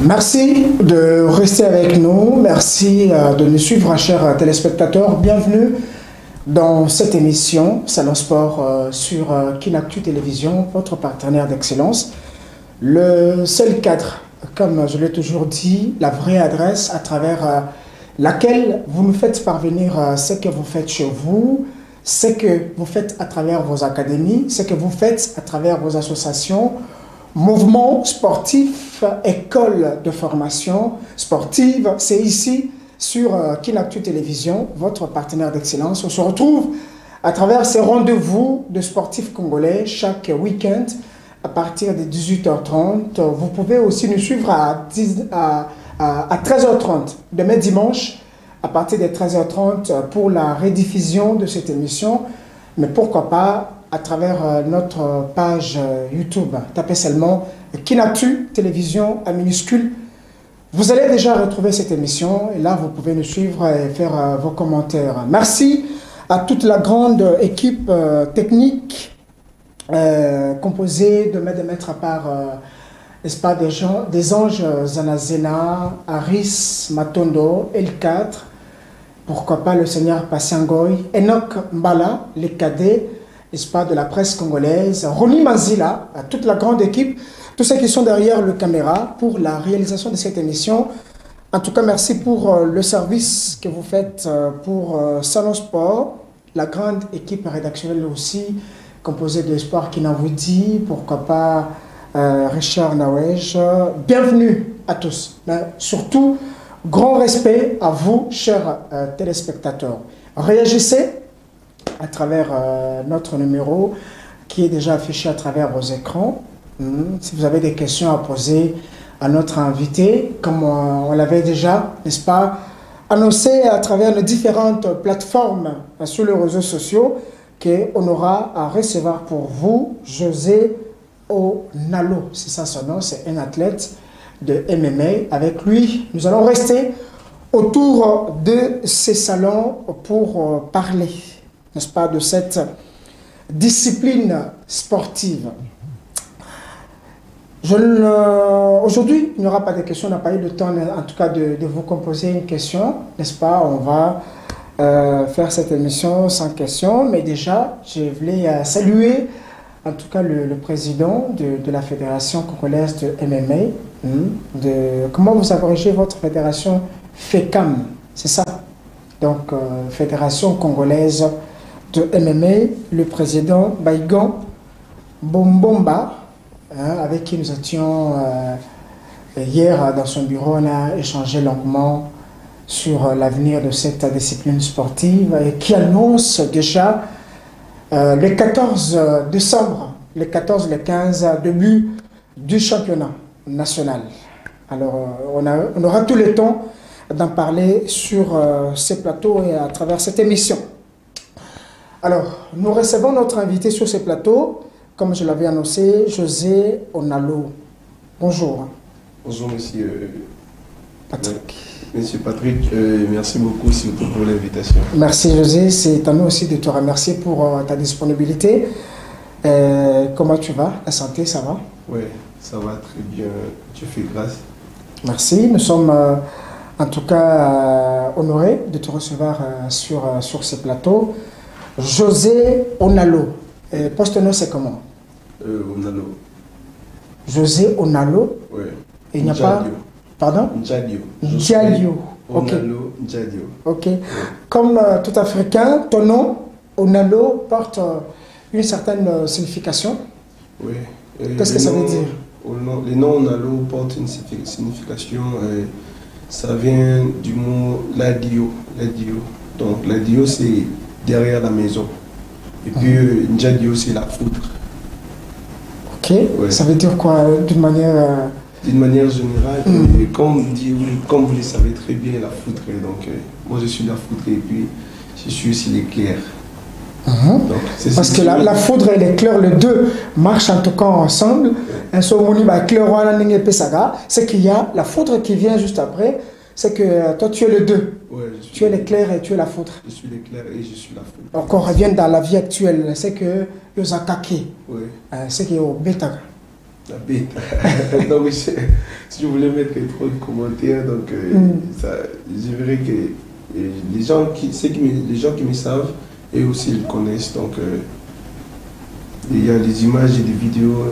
Merci de rester avec nous, merci de nous suivre, chers téléspectateurs. Bienvenue dans cette émission Salon Sport sur Kinactu Télévision, votre partenaire d'excellence. Le seul cadre, comme je l'ai toujours dit, la vraie adresse à travers laquelle vous nous faites parvenir ce que vous faites chez vous, ce que vous faites à travers vos académies, ce que vous faites à travers vos associations, mouvements sportifs, écoles de formation sportive. C'est ici sur Kinactu Télévision, votre partenaire d'excellence. On se retrouve à travers ces rendez-vous de sportifs congolais chaque week-end à partir de 18h30. Vous pouvez aussi nous suivre à 13h30 demain dimanche à partir de 13h30 pour la rediffusion de cette émission. Mais pourquoi pas à travers notre page YouTube. Tapez seulement Kinactu Télévision à minuscule. Vous allez déjà retrouver cette émission et là vous pouvez nous suivre et faire vos commentaires. Merci à toute la grande équipe technique composée de mettre à part n'est-ce pas, des anges Zanazena, Aris Matondo, L4, pourquoi pas le Seigneur Passiangoy, Enoch Mbala, les cadets, n'est-ce pas, de la presse congolaise, Roni Mazila, à toute la grande équipe, tous ceux qui sont derrière le caméra pour la réalisation de cette émission. En tout cas, merci pour le service que vous faites pour Salon Sport, la grande équipe rédactionnelle aussi, composée de Sport qui n'en vous dit, pourquoi pas Richard Nawej. Bienvenue à tous, mais surtout, grand respect à vous, chers téléspectateurs. Réagissez à travers notre numéro qui est déjà affiché à travers vos écrans. Si vous avez des questions à poser à notre invité, comme on l'avait déjà, n'est-ce pas, annoncé à travers nos différentes plateformes sur les réseaux sociaux, qu'on aura à recevoir pour vous José Onalo. C'est ça son nom, c'est un athlète de MMA. Avec lui, nous allons rester autour de ces salons pour parler, n'est-ce pas, de cette discipline sportive. Aujourd'hui, il n'y aura pas de questions, on n'a pas eu le temps en tout cas de vous composer une question, n'est-ce pas? On va faire cette émission sans question, mais déjà, je voulais saluer en tout cas le président de la Fédération congolaise de MMA. Comment vous abrégez votre fédération? FECAM, c'est ça? Donc, Fédération congolaise de MMA, le président Baïgan Bombomba, avec qui nous étions hier dans son bureau, on a échangé longuement sur l'avenir de cette discipline sportive et qui annonce déjà le 14 décembre, le 14 et le 15, début du championnat national. Alors, on aura tout le temps d'en parler sur ces plateaux et à travers cette émission. Alors, nous recevons notre invité sur ces plateaux, comme je l'avais annoncé, José Onalo. Bonjour. Bonjour, monsieur Patrick. Monsieur Patrick, merci beaucoup surtout pour l'invitation. Merci José, c'est à nous aussi de te remercier pour ta disponibilité. Comment tu vas? La santé, ça va? Oui, ça va très bien. Tu fais grâce. Merci, nous sommes en tout cas honorés de te recevoir sur ce plateau. José Onalo, poste-nom c'est comment? Onalo. José Onalo? Oui. Il n'y a pas... Pardon? Ndjadio. Ndjadio. Ok. Onalo Ndjadio. Ok. Comme tout Africain, ton nom, Onalo, porte une certaine signification. Oui. Qu'est-ce que ça veut dire? Le nom Onalo porte une signification. Ça vient du mot ladio. Donc ladio c'est derrière la maison. Et puis Ndjadio c'est la foudre. Ok. Ouais. Ça veut dire quoi d'une manière... D'une manière générale, comme vous le savez très bien, la foudre. Donc, moi, je suis la foudre et puis je suis aussi l'éclair. Parce que la foudre et l'éclair, les deux marchent en tout cas ensemble. C'est qu'il y a la foudre qui vient juste après. C'est que toi, tu es les deux. Ouais, tu es l'éclair et tu es la foudre. Je suis l'éclair et je suis la foudre. Donc, on revient dans la vie actuelle. C'est que Yosakake. Oui. C'est que Beta. La bête. Donc, si je voulais mettre trop de commentaires, donc, ça, je verrais que les gens les gens qui me savent, et aussi ils connaissent. Donc, il y a des images et des vidéos.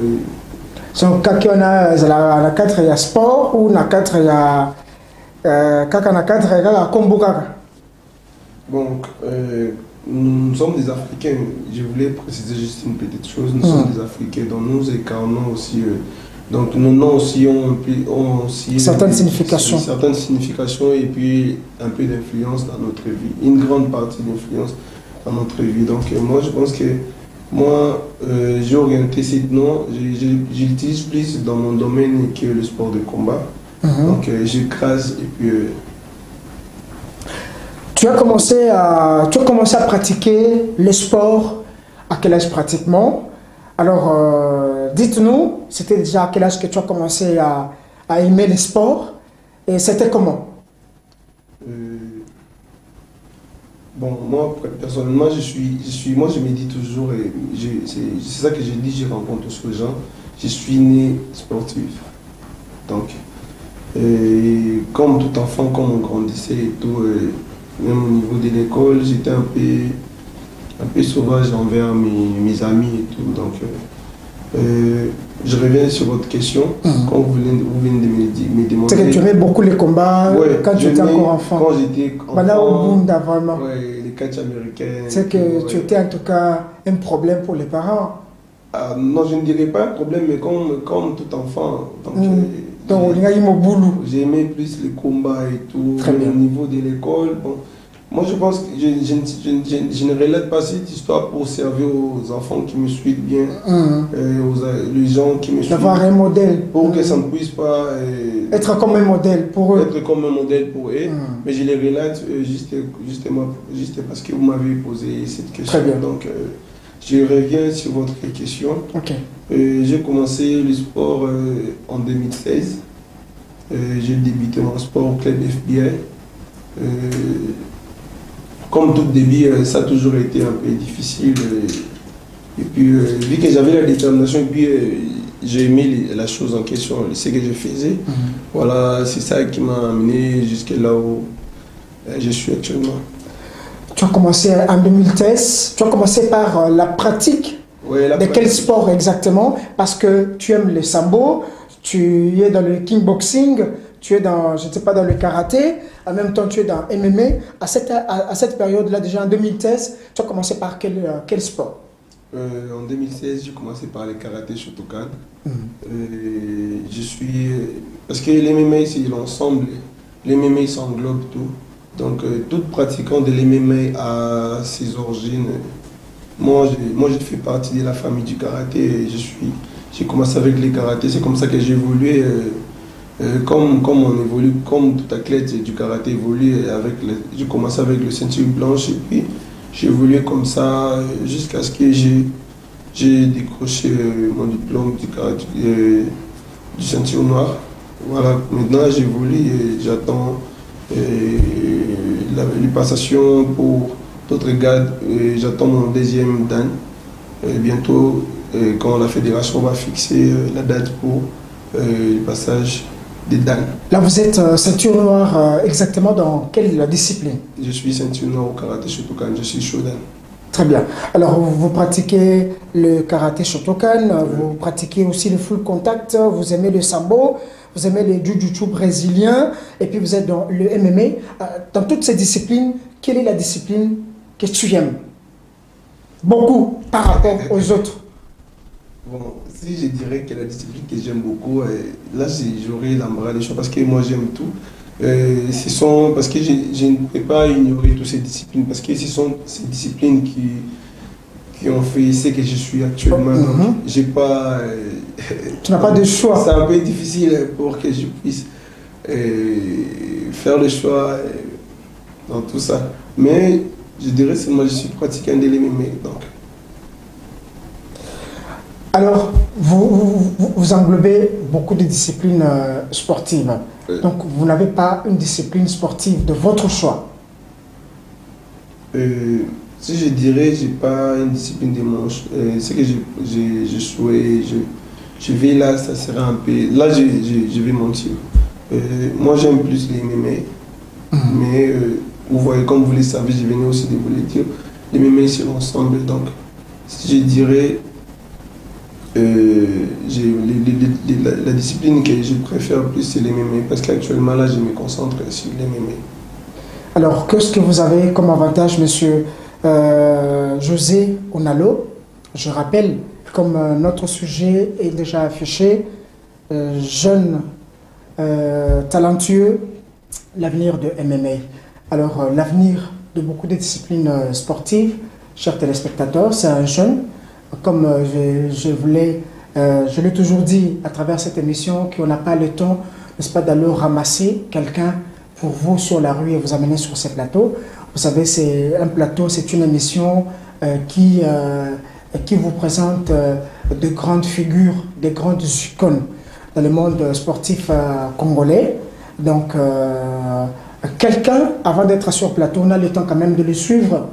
Donc, quand on a la 4, il y a sport, ou la 4, il y a. Quand on a 4, il y a combo. Donc, nous sommes des Africains. Je voulais préciser juste une petite chose. Nous sommes des Africains, donc nous incarnons aussi. Donc, nos noms aussi ont aussi certaines significations. Certaines significations et puis un peu d'influence dans notre vie. Une grande partie d'influence dans notre vie. Donc, moi, je pense que j'ai orienté ces noms. J'utilise plus dans mon domaine que le sport de combat. Donc, j'écrase et puis. Tu as commencé à pratiquer le sport à quel âge pratiquement? Alors, dites-nous, c'était déjà à quel âge que tu as commencé à aimer le sport et c'était comment? Bon, moi, personnellement, moi, je me dis toujours, et c'est ça que je dis, je rencontre tous les gens, je suis né sportif. Donc, comme tout enfant, comme on grandissait et tout, même au niveau de l'école, j'étais un peu sauvage envers mes amis et tout. Donc, je reviens sur votre question. Quand vous venez de me demander. C'est que tu aimais beaucoup les combats quand tu étais encore enfant. Quand j'étais enfant. Vraiment. Ouais, les catchs américains. C'est que tu étais en tout cas un problème pour les parents. Non, je ne dirais pas un problème, mais comme tout enfant. Donc, j'aimais plus les combats et tout. Très bien. Au niveau de l'école, bon, moi je pense que je ne relève pas cette histoire pour servir aux enfants qui me suivent bien, les gens qui me suivent. D'avoir un modèle. Pour que ça ne puisse pas être comme un modèle pour eux. Être comme un modèle pour eux. Mais je les relate juste parce que vous m'avez posé cette question. Très bien. Donc, je reviens sur votre question. Ok. J'ai commencé le sport en 2016. J'ai débuté mon sport au club FBI. Comme tout début, ça a toujours été un peu difficile. Et puis, vu que j'avais la détermination, et puis j'ai aimé la chose en question, ce que je faisais. Voilà, c'est ça qui m'a amené jusqu'à là où je suis actuellement. Tu as commencé en 2013, tu as commencé par la pratique de quel sport exactement? Parce que tu aimes le sambo, tu es dans le kickboxing, tu es dans, je ne sais pas, dans le karaté, en même temps tu es dans MMA. À cette période-là, déjà en 2013, tu as commencé par quel sport? En 2016, j'ai commencé par le karaté Shotokan. Parce que l'MMA, c'est l'ensemble, l'MMA ça englobe tout. Donc, tout pratiquant de l'MMA a ses origines. Moi, je fais partie de la famille du karaté. J'ai commencé avec les karatés. C'est comme ça que j'ai évolué. Comme on évolue, comme tout athlète du karaté évolue, j'ai commencé avec le ceinture blanche et puis j'ai évolué comme ça jusqu'à ce que j'ai décroché mon diplôme du ceinture noire. Voilà, maintenant j'évolue et j'attends les passations pour d'autres grades. J'attends mon deuxième dan. Bientôt, quand la fédération va fixer la date pour le passage des dan. Là, vous êtes ceinture noire exactement dans quelle discipline? Je suis ceinture noire au karaté Shotokan, je suis Shodan. Très bien. Alors, vous pratiquez le karaté Shotokan, vous pratiquez aussi le full contact, vous aimez le sambo, vous aimez le jiu-jitsu brésilien, et puis vous êtes dans le MMA. Dans toutes ces disciplines, quelle est la discipline que tu aimes beaucoup par rapport aux autres? Bon, si je dirais que la discipline que j'aime beaucoup, là j'aurais l'embarras des choix parce que moi j'aime tout. Parce que je ne peux pas ignorer toutes ces disciplines parce que ce sont ces disciplines qui ont fait ce que je suis actuellement. Donc, j'ai pas. Tu n'as pas de choix. C'est un peu difficile pour que je puisse faire le choix dans tout ça. Mais je dirais que moi je suis pratiquant de l'MMA. Donc. Alors, vous englobez beaucoup de disciplines sportives. Donc, vous n'avez pas une discipline sportive de votre choix? Si je dirais, je n'ai pas une discipline de mon choix. Ce que je souhaite, je vais là, ça sera un peu... Là, je vais mentir. Moi, j'aime plus les MMA. Mais vous voyez, comme vous le savez, je venais aussi de vous le dire, les MMA c'est l'ensemble. Donc, je dirais, la discipline que je préfère plus, c'est les MMA. Parce qu'actuellement, là, je me concentre sur les MMA. Alors, qu'est-ce que vous avez comme avantage, monsieur José Onalo? Je rappelle, comme notre sujet est déjà affiché, jeune, talentueux, l'avenir de MMA. Alors, l'avenir de beaucoup de disciplines sportives, chers téléspectateurs, c'est un jeune. Comme je l'ai toujours dit à travers cette émission, qu'on n'a pas le temps, n'est-ce pas, d'aller ramasser quelqu'un pour vous sur la rue et vous amener sur ces plateaux. Vous savez, c'est un plateau, c'est une émission qui vous présente de grandes figures, des grandes icônes dans le monde sportif congolais. Donc, quelqu'un, avant d'être sur plateau, on a le temps quand même de le suivre,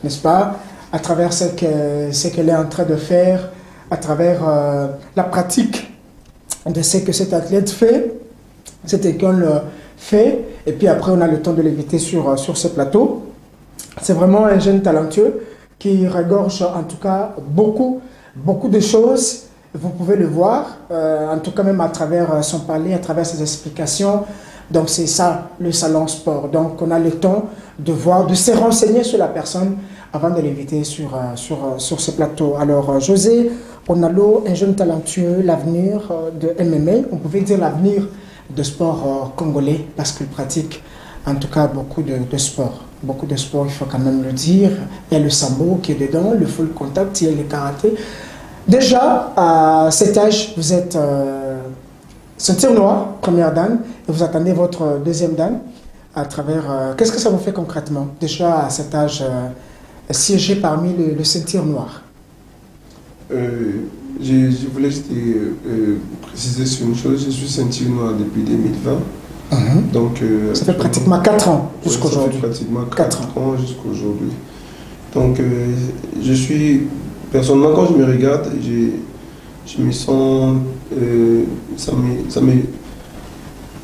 n'est-ce pas, à travers ce qu'elle est en train de faire, à travers la pratique de ce que cet athlète fait, cette école fait, et puis après on a le temps de l'inviter sur ce plateau. C'est vraiment un jeune talentueux qui regorge en tout cas beaucoup de choses. Vous pouvez le voir, en tout cas même à travers son parler, à travers ses explications. Donc c'est ça le salon sport. Donc on a le temps de voir, de se renseigner sur la personne avant de l'inviter sur ce plateau. Alors José Onalo, un jeune talentueux, l'avenir de MMA, on pouvait dire l'avenir de sport congolais parce qu'il pratique en tout cas beaucoup de sports. Beaucoup de sports, il faut quand même le dire. Il y a le sambo qui est dedans, le full contact, il y a le karaté. Déjà, à cet âge, vous êtes ceinture noire, première dan, et vous attendez votre deuxième dan à travers... Qu'est-ce que ça vous fait concrètement? Déjà, à cet âge, siéger parmi le ceinture noir. Je voulais juste préciser sur une chose. Je suis ceinture noire depuis 2020. Donc, ça fait pratiquement 4 ans jusqu'à aujourd'hui. Ça fait pratiquement 4 ans jusqu'à aujourd'hui. Donc, je suis... Personnellement, quand je me regarde, je me sens...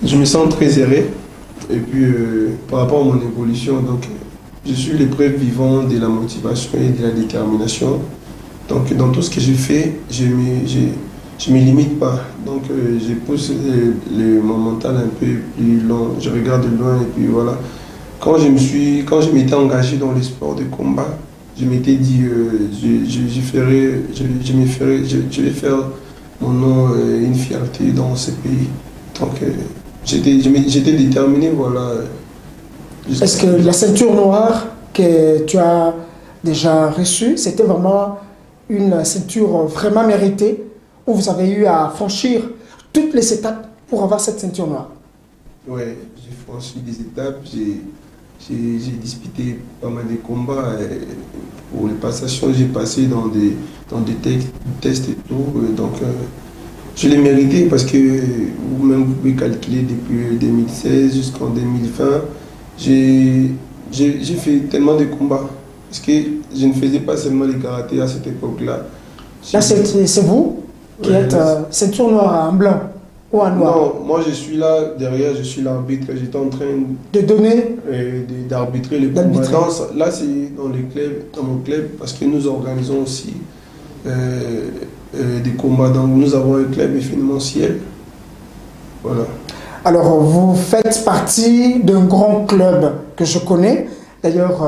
je me sens très erré. Et puis, par rapport à mon évolution, donc, je suis l'épreuve vivante de la motivation et de la détermination. Donc, dans tout ce que je fais, je me limite pas. Donc, je pousse mon mental un peu plus long. Je regarde loin et puis voilà. Quand je m'étais engagé dans les sports de combat, je m'étais dit, je vais faire mon nom une fierté dans ce pays. Donc, j'étais déterminé, voilà. Est-ce que la ceinture noire que tu as déjà reçue, c'était vraiment une ceinture vraiment méritée, où vous avez eu à franchir toutes les étapes pour avoir cette ceinture noire? Oui, j'ai franchi des étapes, j'ai disputé pas mal de combats. Pour les passations, j'ai passé dans des tests et tout. Donc, je l'ai mérité parce que vous-même vous pouvez calculer depuis 2016 jusqu'en 2020. J'ai fait tellement de combats. Parce que je ne faisais pas seulement les karatés à cette époque-là. Là, c'est vous qui êtes ceinture noire en blanc ou en noir? Non, moi je suis là, derrière, je suis l'arbitre. J'étais en train de donner, d'arbitrer les combats. Là, c'est dans mon club, parce que nous organisons aussi des combats. Donc, nous avons un club événementiel. Voilà. Alors, vous faites partie d'un grand club que je connais, d'ailleurs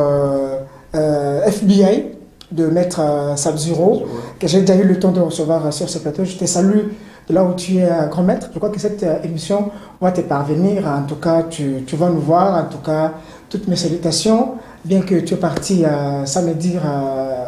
FBI, de Maître Sub-Zero, que j'ai déjà eu le temps de recevoir sur ce plateau. Je te salue de là où tu es, grand maître. Je crois que cette émission va te parvenir. En tout cas, tu vas nous voir. En tout cas, toutes mes salutations. Bien que tu es parti sans me dire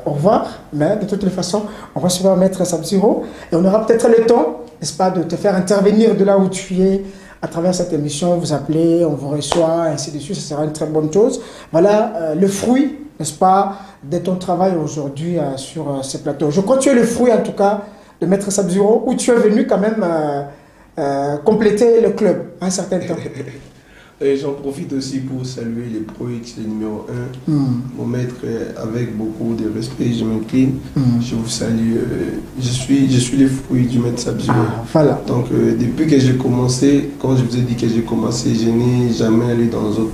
au revoir, mais de toutes les façons, on recevra Maître Sub-Zero et on aura peut-être le temps, n'est-ce pas, de te faire intervenir de là où tu es à travers cette émission. Vous appelez, on vous reçoit, ainsi de suite. Ça sera une très bonne chose. Voilà le fruit, n'est-ce pas, de ton travail aujourd'hui sur ce plateau. Je crois que tu es le fruit, en tout cas, de Maître Sub-Zero, où tu es venu quand même compléter le club à un certain temps. Et j'en profite aussi pour saluer les Pro X, les numéro 1, mon maître avec beaucoup de respect, je m'incline. Je vous salue. Je suis le fruit du maître Sabzio. Voilà. Donc depuis que j'ai commencé, quand je vous ai dit que j'ai commencé, je n'ai jamais allé dans d'autres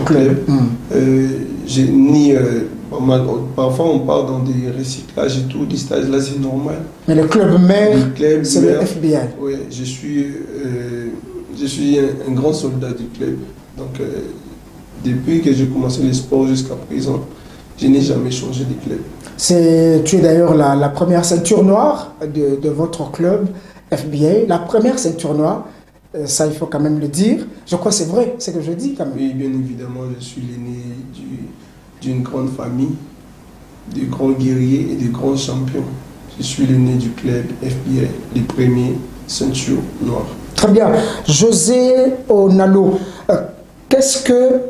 clubs. Parfois on part dans des recyclages et tout, des stages là c'est normal. Mais le club mère, c'est le FBI. Oui, je suis un grand soldat du club. Donc depuis que j'ai commencé le sport jusqu'à présent, je n'ai jamais changé de club. Tu es d'ailleurs la première ceinture noire de votre club FBA, la première ceinture noire. Ça, il faut quand même le dire. Je crois que c'est vrai, c'est ce que je dis quand même. Oui, bien évidemment, je suis l'aîné d'une grande famille, de grands guerriers et de grands champions. Je suis l'aîné du club FBA, les premiers ceintures noires. Très bien. José Onalo, qu'est-ce que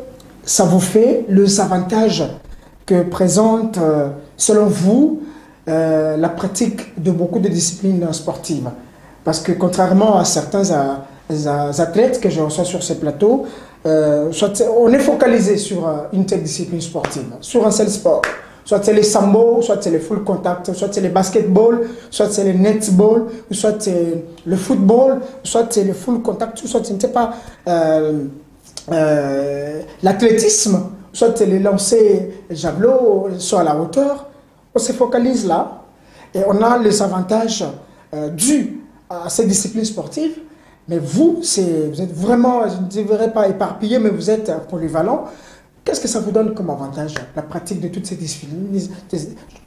ça vous fait, les avantages que présente, selon vous, la pratique de beaucoup de disciplines sportives? Parce que contrairement à certains athlètes que je reçois sur ces plateaux, on est focalisé sur une telle discipline sportive, sur un seul sport. Soit c'est les sambo, soit c'est le full contact, soit c'est le basketball, soit c'est le netball, soit c'est le football, soit c'est le full contact, soit ce n'est pas l'athlétisme, soit c'est le lancer javelot, soit à la hauteur. On se focalise là et on a les avantages dus à ces disciplines sportives. Mais vous êtes vraiment, je ne dirais pas éparpillé, mais vous êtes polyvalent. Qu'est-ce que ça vous donne comme avantage, la pratique de toutes ces disciplines?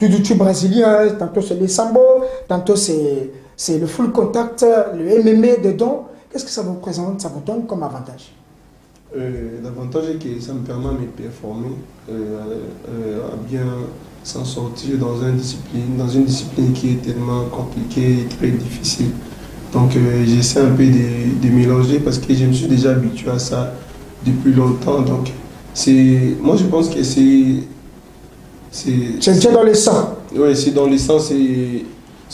Du jiu-jitsu brésilien, tantôt c'est les sambo, tantôt c'est le full contact, le MMA dedans. Qu'est-ce que ça vous présente, ça vous donne comme avantage? L'avantage est que ça me permet de me performer, à bien s'en sortir dans une discipline qui est tellement compliquée et très difficile. Donc j'essaie un peu de mélanger parce que je me suis déjà habitué à ça depuis longtemps. Donc moi je pense que c'est déjà dans le sang. Oui, c'est dans le sang, c'est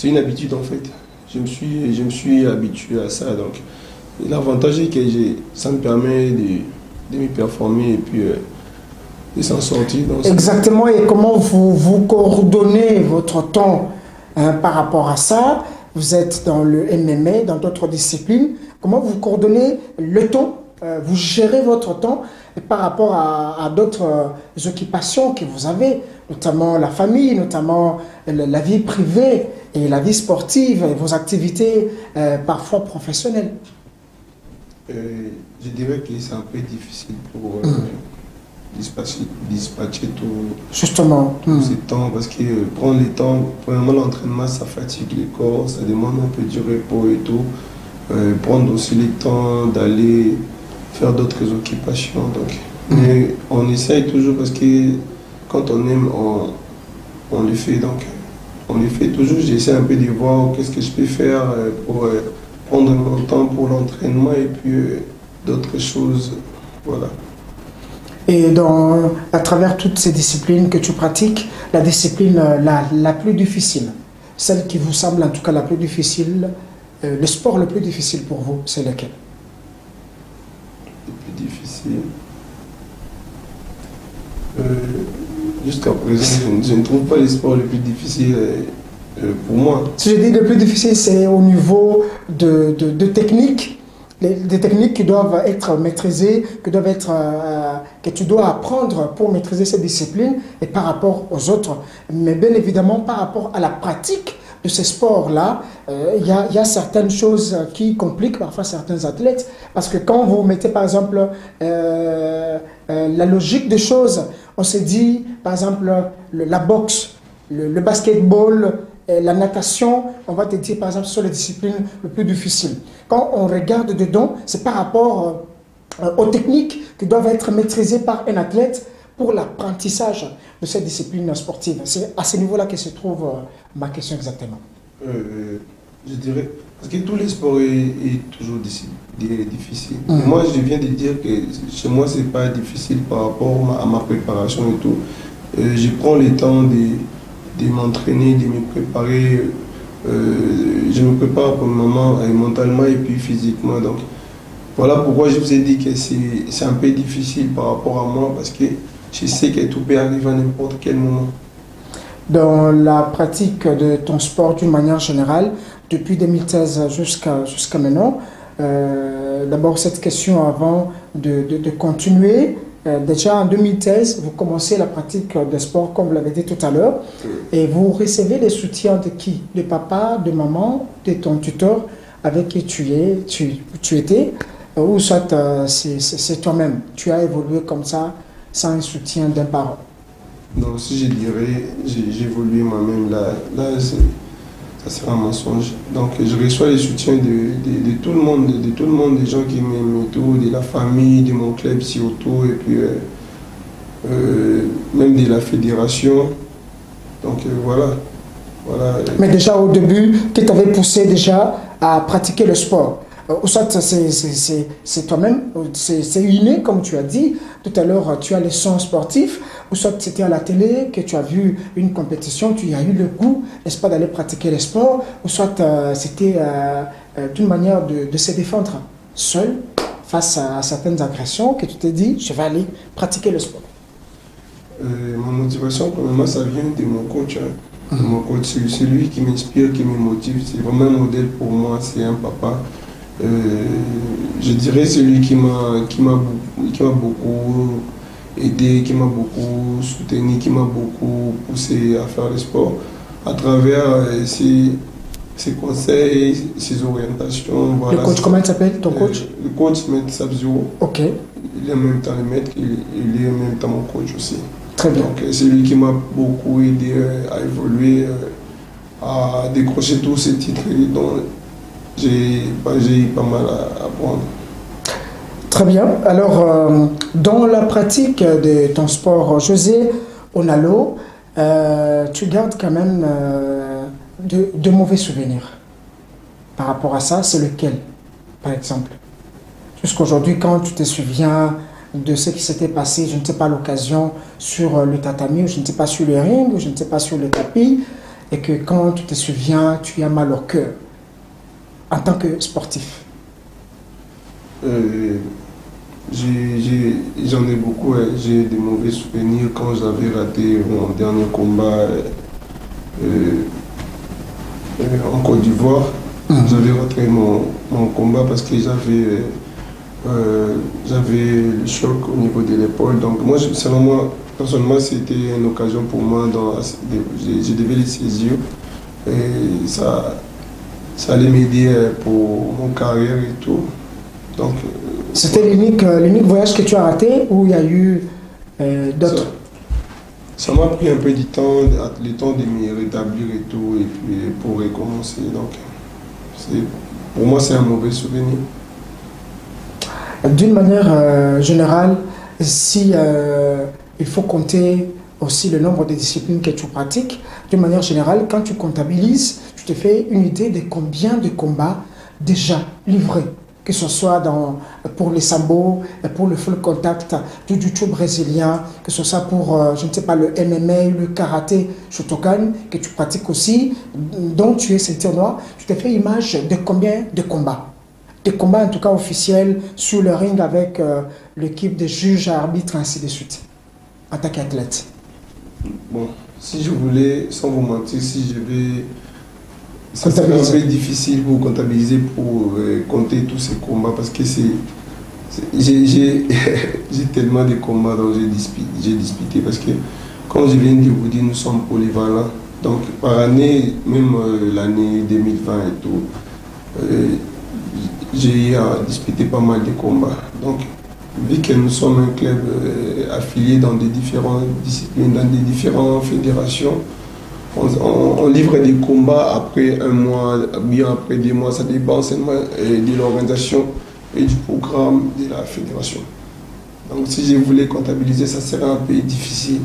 une habitude en fait. Je me suis habitué à ça. Donc l'avantage est que ça me permet de me performer et puis de s'en sortir. Exactement, et comment vous coordonnez votre temps par rapport à ça? Vous êtes dans le MMA, dans d'autres disciplines. Comment vous coordonnez le temps? Vous gérez votre temps par rapport à d'autres occupations que vous avez, notamment la famille, notamment la vie privée et la vie sportive et vos activités parfois professionnelles? Je dirais que c'est un peu difficile pour dispatcher tout ce temps parce que prendre le temps, premièrement l'entraînement ça fatigue le corps, ça demande un peu du repos et tout. Prendre aussi le temps d'aller faire d'autres occupations. Donc. Mais on essaye toujours parce que quand on aime, on le fait. Donc on le fait toujours. J'essaie un peu de voir qu'est-ce que je peux faire pour prendre mon temps pour l'entraînement et puis d'autres choses. Voilà. Et à travers toutes ces disciplines que tu pratiques, la discipline la plus difficile, celle qui vous semble en tout cas la plus difficile, le sport le plus difficile pour vous, c'est lequel? Le plus difficile. Jusqu'à présent, je ne trouve pas le sport le plus difficile pour moi. Si je dis le plus difficile, c'est au niveau de technique. Des techniques qui doivent être maîtrisées, que tu dois apprendre pour maîtriser cette discipline et par rapport aux autres. Mais bien évidemment, par rapport à la pratique de ces sports-là, il y a certaines choses qui compliquent parfois certains athlètes. Parce que quand vous mettez par exemple la logique des choses, on se dit par exemple la boxe, le basketball, la natation, on va te dire par exemple sur les disciplines les plus difficiles. Quand on regarde dedans, c'est par rapport aux techniques qui doivent être maîtrisées par un athlète pour l'apprentissage de cette discipline sportive. C'est à ce niveau-là que se trouve ma question exactement. Je dirais, parce que tous les sports est toujours difficile. Moi, je viens de dire que chez moi, c'est pas difficile par rapport à ma préparation et tout. Je prends le temps de m'entraîner, de me préparer. Je me prépare pour le moment mentalement et puis physiquement. Donc, Voilà pourquoi je vous ai dit que c'est un peu difficile par rapport à moi, parce que je sais que tout peut arriver à n'importe quel moment. Dans la pratique de ton sport d'une manière générale, depuis 2013 jusqu'à maintenant, d'abord cette question avant de continuer. Déjà en 2013, vous commencez la pratique de sport comme vous l'avez dit tout à l'heure et vous recevez le soutien de qui? De papa, de maman, de ton tuteur avec qui tu étais ou soit c'est toi-même. Tu as évolué comme ça sans un soutien d'un parent. Donc si je dirais, j'ai évolué moi-même, ça sera un mensonge. Donc je reçois le soutien de tout le monde, des gens qui m'aiment autour, de la famille, de mon club ici autour, et puis même de la fédération. Donc voilà. Mais déjà au début, qui t'avait poussé déjà à pratiquer le sport? Ou soit c'est toi-même, c'est inné comme tu as dit. Tout à l'heure, tu as les sons sportifs. Ou soit c'était à la télé que tu as vu une compétition, tu as eu le goût, n'est-ce pas, d'aller pratiquer le sport. Ou soit c'était d'une manière de se défendre seul face à certaines agressions que tu t'es dit, je vais aller pratiquer le sport. Ma motivation, premièrement, ça vient de mon coach. Mon coach, c'est lui qui m'inspire, qui me motive. C'est vraiment un modèle pour moi, c'est un papa. Je dirais celui qui m'a beaucoup aidé, qui m'a beaucoup soutenu, qui m'a beaucoup poussé à faire le sport à travers ses conseils, ses orientations. Voilà. Le coach, comment il s'appelle, ton coach? Le coach, Maître Sabzio. Ok. Il est en même temps le maître, il est en même temps mon coach aussi. Très bien. Donc c'est lui qui m'a beaucoup aidé à évoluer, à décrocher tous ces titres dont j'ai eu pas mal à apprendre. Très bien. Alors, dans la pratique de ton sport, José Onalo, tu gardes quand même de mauvais souvenirs. Par rapport à ça, c'est lequel, par exemple? Jusqu'aujourd'hui, quand tu te souviens de ce qui s'était passé, je ne sais pas, l'occasion sur le tatami, ou je ne sais pas sur le ring, ou je ne sais pas sur le tapis, et que quand tu te souviens, tu as mal au cœur, en tant que sportif. J'en ai beaucoup, j'ai des mauvais souvenirs quand j'avais raté mon dernier combat en Côte d'Ivoire. J'avais raté mon combat parce que j'avais le choc au niveau de l'épaule. Donc moi, selon moi, personnellement, c'était une occasion pour moi, je devais les saisir et ça allait m'aider pour mon carrière et tout. Donc, c'était l'unique voyage que tu as raté ou il y a eu d'autres? Ça m'a pris un peu du temps, le temps de me rétablir et tout, et puis pour recommencer. Donc, pour moi, c'est un mauvais souvenir. D'une manière générale, si il faut compter aussi le nombre de disciplines que tu pratiques, d'une manière générale, quand tu comptabilises, tu te fais une idée de combien de combats déjà livrés, que ce soit pour les sambo, pour le full contact, du jiu-jitsu brésilien, que ce soit pour, je ne sais pas, le MMA, le karaté, Shotokan, que tu pratiques aussi, dont tu es ceinture noire, tu te fais image de combien de combats? Des combats en tout cas officiels sur le ring avec l'équipe de juges, arbitres, ainsi de suite, en tant qu'athlète. Bon, si je voulais, sans vous mentir, si je vais... Ça serait un peu difficile pour comptabiliser, pour compter tous ces combats, parce que j'ai tellement de combats dont j'ai disputé, parce que, comme je viens de vous dire, nous sommes polyvalents. Donc, par année, même l'année 2020 et tout, j'ai disputé pas mal de combats. Donc, vu que nous sommes un club affilié dans des différentes disciplines, dans des différentes fédérations, on livre des combats après un mois, bien après 2 mois, ça dépend seulement de l'organisation et du programme de la fédération. Donc si je voulais comptabiliser, ça serait un peu difficile.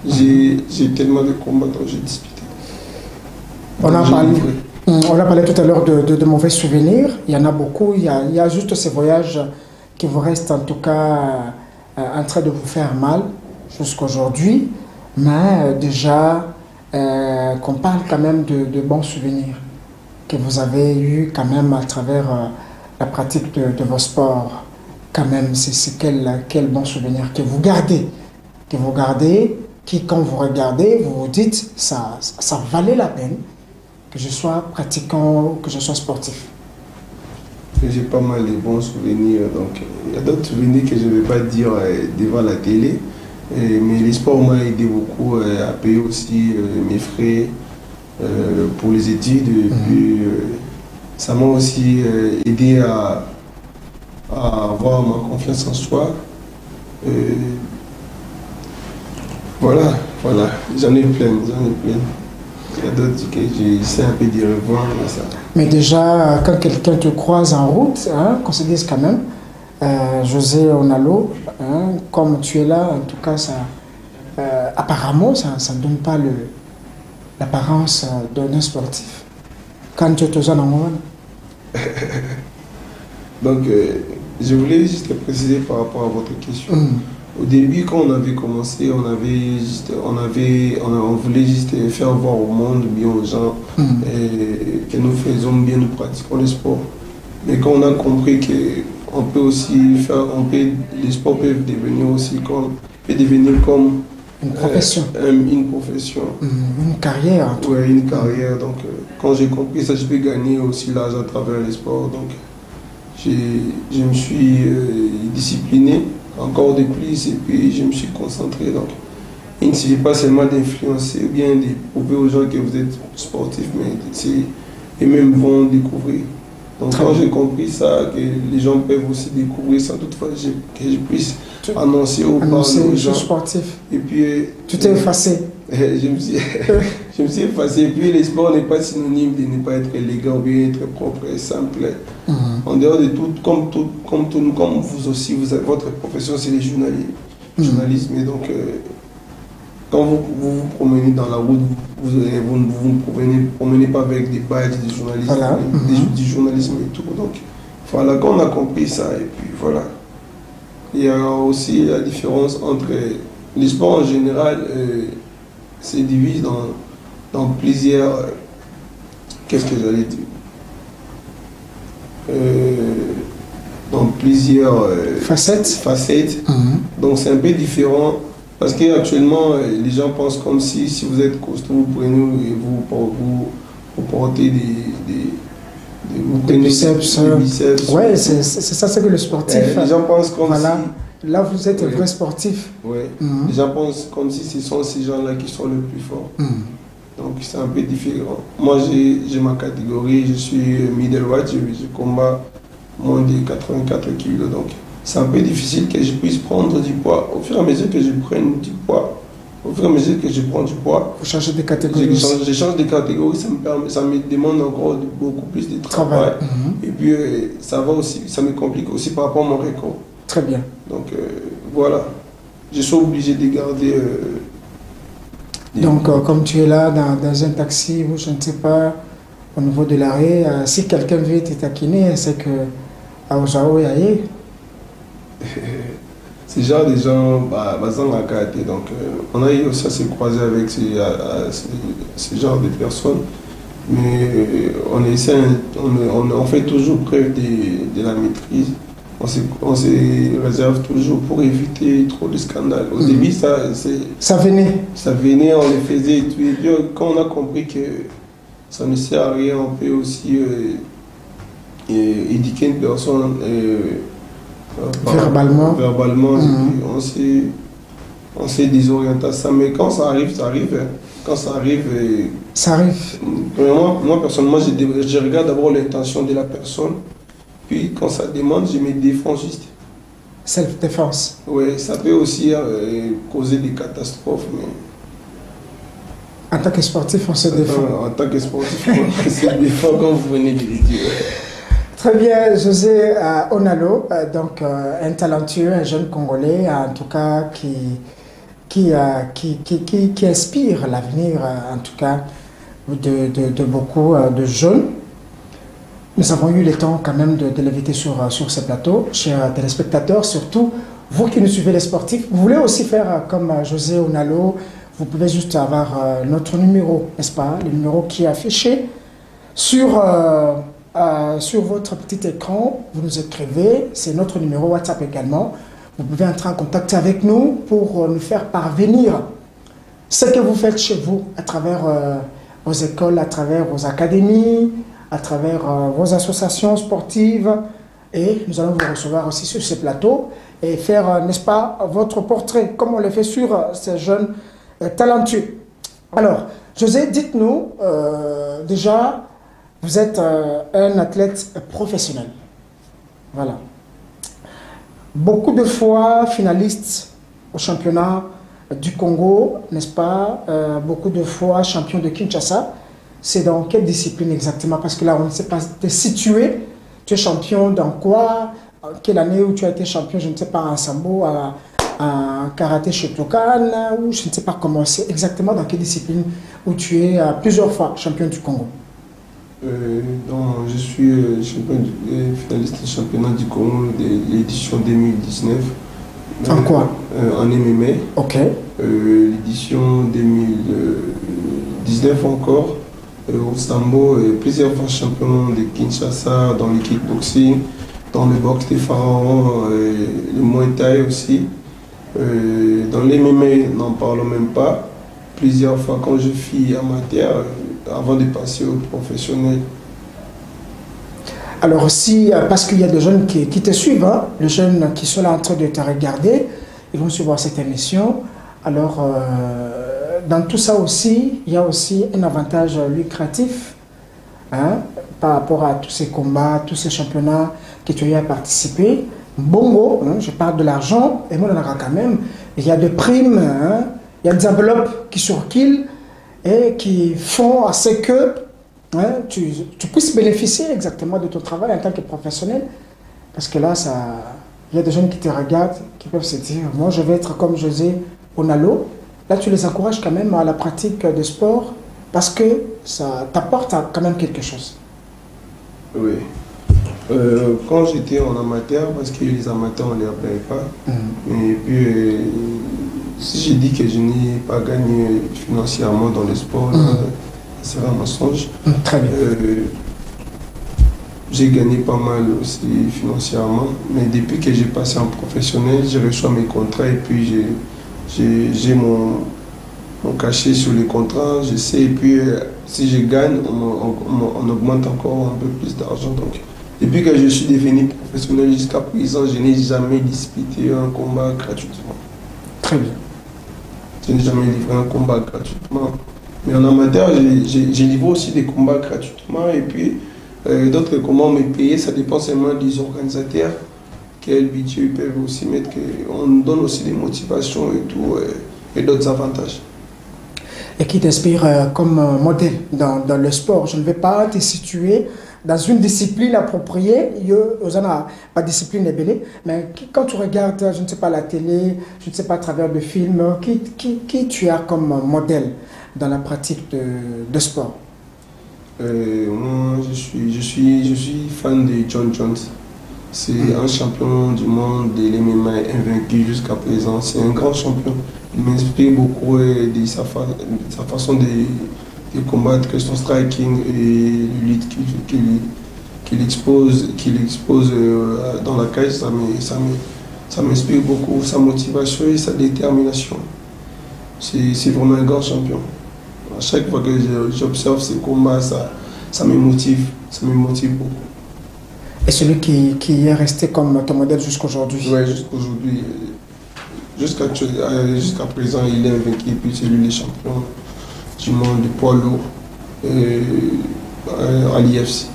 J'ai tellement de combats dont j'ai disputé. On a parlé tout à l'heure de mauvais souvenirs, il y en a beaucoup, il y a juste ces voyages qui vous restent en tout cas en train de vous faire mal jusqu'aujourd'hui, mais déjà... qu'on parle quand même de bons souvenirs que vous avez eu quand même à travers la pratique de vos sports, quand même, c'est quel bon souvenir que vous gardez. Que vous gardez, qui quand vous regardez, vous vous dites, ça valait la peine que je sois pratiquant, que je sois sportif. J'ai pas mal de bons souvenirs, donc il y a d'autres souvenirs que je ne vais pas dire devant la télé, mais les sports m'ont aidé beaucoup à payer aussi mes frais pour les études, et puis ça m'a aussi aidé à avoir ma confiance en soi. Voilà, j'en ai plein. Il y a d'autres que j'essaie un peu d'y revoir, mais ça. Mais déjà, quand quelqu'un te croise en route, hein, qu'on se dise quand même, José Onalo, hein, comme tu es là, en tout cas, apparemment, ça ne donne pas l'apparence d'un sportif. Quand tu es en amour. Donc, je voulais juste préciser par rapport à votre question. Au début, quand on avait commencé, on voulait juste faire voir au monde, bien aux gens, que nous faisons bien, nous pratiquons le sport. Mais quand on a compris qu'on peut aussi faire, les sports peuvent devenir aussi comme une profession. Une profession. Une carrière. Oui, une carrière. Donc, quand j'ai compris ça, je peux gagner aussi l'argent à travers les sports. Donc, je me suis discipliné encore de plus et puis je me suis concentré. Donc, il ne suffit pas seulement d'influencer ou bien de prouver aux gens que vous êtes sportif, mais et même vont découvrir. Donc, quand j'ai compris ça, que les gens peuvent aussi découvrir sans toutefois que je puisse annoncer aux gens sportif. Et puis, tu t'es effacé. Je me suis effacé. Et puis, le sport n'est pas synonyme de ne pas être élégant ou bien être propre et simple. En dehors de tout, comme vous aussi, votre profession, c'est le journalisme. Et donc, quand vous vous promenez dans la route, vous ne promenez pas avec des badges de journalisme, voilà. Du journalisme et tout. Donc, voilà, quand on a compris ça, et puis voilà. Il y a aussi la différence entre les sports en général. Se divise dans plusieurs. Qu'est-ce que j'allais dire dans plusieurs facettes. Donc c'est un peu différent parce qu'actuellement les gens pensent comme si vous êtes costaud, vous prenez et vous portez des biceps. Ouais, c'est ça, c'est que le sportif. Les gens pensent comme voilà. Là, vous êtes un vrai sportif. Oui. Les gens pensent comme si ce sont ces gens-là qui sont le plus forts. Donc, c'est un peu différent. Moi, j'ai ma catégorie. Je suis middleweight. Je combats moins de 84 kilos. Donc, c'est un peu difficile que je puisse prendre du poids. Au fur et à mesure que je prenne du poids, au fur et à mesure que je prends du poids, vous changez de catégorie. Je change de catégorie. Ça me demande encore beaucoup plus de travail. Et puis, ça me complique aussi par rapport à mon record. Très bien. Donc voilà, je suis obligé de garder. Donc comme tu es là dans un taxi ou je ne sais pas, au niveau de l'arrêt, si quelqu'un veut te taquiner, c'est que à Ojao Yaye. C'est genre des gens, basant à Kate. Donc on a eu aussi à se croiser avec ce genre de personnes. Mais on fait toujours preuve de la maîtrise. On se réserve toujours pour éviter trop de scandales. Au début, ça venait, on le faisait et tout. Et puis, quand on a compris que ça ne sert à rien, on peut aussi éduquer une personne verbalement. Et puis on s'est désorienté à ça. Mais quand ça arrive, ça arrive. Quand ça arrive. Ça arrive. Moi, personnellement, je regarde d'abord l'intention de la personne. Puis quand ça demande, je me défends juste. Self-défense. Oui, ça peut aussi causer des catastrophes. Mais... En tant que sportif, on se défend. En tant que sportif, on se défend comme vous venez de le dire. Très bien, José Onalo, donc un talentueux, un jeune Congolais, en tout cas qui inspire l'avenir, en tout cas, de beaucoup de jeunes. Nous avons eu le temps quand même de l'inviter sur ce plateau. Chers téléspectateurs, surtout vous qui nous suivez les sportifs, vous voulez aussi faire comme José Onalo, vous pouvez juste avoir notre numéro, n'est-ce pas? Le numéro qui est affiché sur sur votre petit écran, vous nous écrivez, c'est notre numéro WhatsApp également. Vous pouvez entrer en contact avec nous pour nous faire parvenir ce que vous faites chez vous à travers vos écoles, à travers vos académies, à travers vos associations sportives. Et nous allons vous recevoir aussi sur ces plateaux et faire, n'est-ce pas, votre portrait, comme on le fait sur ces jeunes talentueux. Alors, José, dites-nous, déjà, vous êtes un athlète professionnel. Voilà. Beaucoup de fois finaliste au championnat du Congo, n'est-ce pas? Beaucoup de fois champion de Kinshasa. C'est dans quelle discipline exactement? Parce que là, on ne sait pas te situer. Tu es champion dans quoi? Quelle année où tu as été champion, je ne sais pas, en sambo, en karaté Shotokan, ou je ne sais pas comment c'est exactement dans quelle discipline où tu es plusieurs fois champion du Congo. Non, je suis finaliste du championnat du Congo de l'édition 2019. En quoi? En MMA. Ok. L'édition 2019 encore. Au sambo, plusieurs fois champion de Kinshasa dans le kickboxing, dans le boxe des pharaons, le Muay Thai aussi. Dans les MMA, n'en parlons même pas. Plusieurs fois quand je suis amateur, avant de passer au professionnel. Alors aussi, parce qu'il y a des jeunes qui te suivent, hein, les jeunes qui sont là en train de te regarder, ils vont suivre cette émission. Alors, dans tout ça aussi, il y a aussi un avantage lucratif hein, par rapport à tous ces combats, tous ces championnats que tu as participé. Bongo, hein, je parle de l'argent, et moi, on en aura quand même. Il y a des primes, hein, il y a des enveloppes qui circulent et qui font à ce que hein, tu puisses bénéficier exactement de ton travail en tant que professionnel. Parce que là, il y a des jeunes qui te regardent, qui peuvent se dire, moi, je vais être comme José Onalo. Là, tu les encourages quand même à la pratique des sports parce que ça t'apporte quand même quelque chose. Oui. Quand j'étais en amateur, parce que les amateurs, on ne les repère pas. Et puis, si j'ai dit que je n'ai pas gagné financièrement dans le sport, c'est un mensonge. Très bien. J'ai gagné pas mal aussi financièrement, mais depuis que j'ai passé en professionnel, j'ai reçu mes contrats et puis j'ai mon cachet sur les contrats, je sais, et puis si je gagne, on augmente encore un peu plus d'argent. Donc, depuis que je suis devenu professionnel jusqu'à présent, je n'ai jamais disputé un combat gratuitement. Très bien. Je n'ai jamais livré un combat gratuitement. Mais en amateur, j'ai livré aussi des combats gratuitement et puis d'autres combats on me payait, ça dépend seulement des organisateurs. Quel budget ils peuvent aussi mettre, on nous donne aussi des motivations et tout, et d'autres avantages. Et qui t'inspire comme modèle dans le sport. Je ne vais pas te situer dans une discipline appropriée, pas de discipline ébélée, mais quand tu regardes, je ne sais pas, la télé, je ne sais pas, à travers des films, qui tu as comme modèle dans la pratique de sport? Moi, je suis fan de John Jones. C'est un champion du monde de l'MMA invaincu jusqu'à présent. C'est un grand champion. Il m'inspire beaucoup de sa façon de combattre, que son striking et le lutte qu'il expose dans la cage, ça m'inspire beaucoup. Sa motivation et sa détermination. C'est vraiment un grand champion. À chaque fois que j'observe ses combats, ça me motive beaucoup. Et celui qui est resté comme ton modèle jusqu'à aujourd'hui? Oui, jusqu'à aujourd'hui. Jusqu'à présent, il est invaincu, puis c'est lui le champion du monde du poids lourd à l'IFC.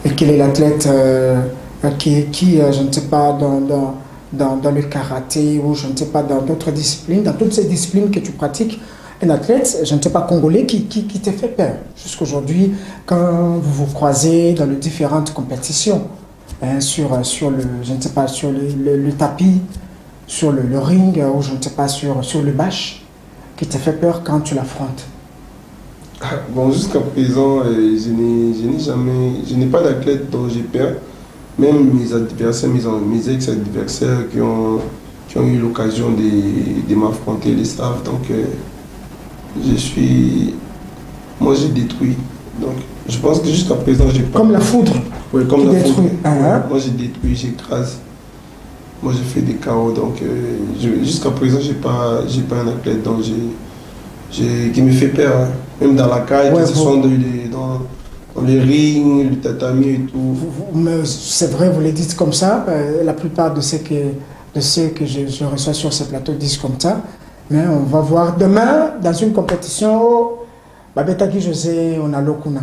Et quel est l'athlète qui, je ne sais pas, dans le karaté ou je ne sais pas, dans d'autres disciplines, dans toutes ces disciplines que tu pratiques, un athlète, je ne sais pas, congolais, qui te fait peur jusqu'aujourd'hui quand vous vous croisez dans les différentes compétitions, hein, sur le, je ne sais pas, sur le tapis, sur le ring, ou je ne sais pas, sur le bâche, qui te fait peur quand tu l'affrontes? Bon, jusqu'à présent, je n'ai pas d'athlète dont j'ai peur. Même mes adversaires, mes ex-adversaires qui ont eu l'occasion de m'affronter, les savent. Donc, moi j'ai détruit Donc, je pense que jusqu'à présent, j'ai pas... Comme la foudre. Oui, comme qui la détruit. foudre. Ah, Moi, j'ai détruit, j'écrase. Moi, j'ai fait des chaos. Donc, jusqu'à présent, j'ai pas un athlète donc qui me fait peur. Hein. Même dans la cage, ouais, que ce soit dans les rings, le tatami et tout. C'est vrai, vous le dites comme ça. La plupart de ceux que je reçois sur ce plateau disent comme ça. Mais on va voir demain, dans une compétition, Babetaki José, on a l'Okuna.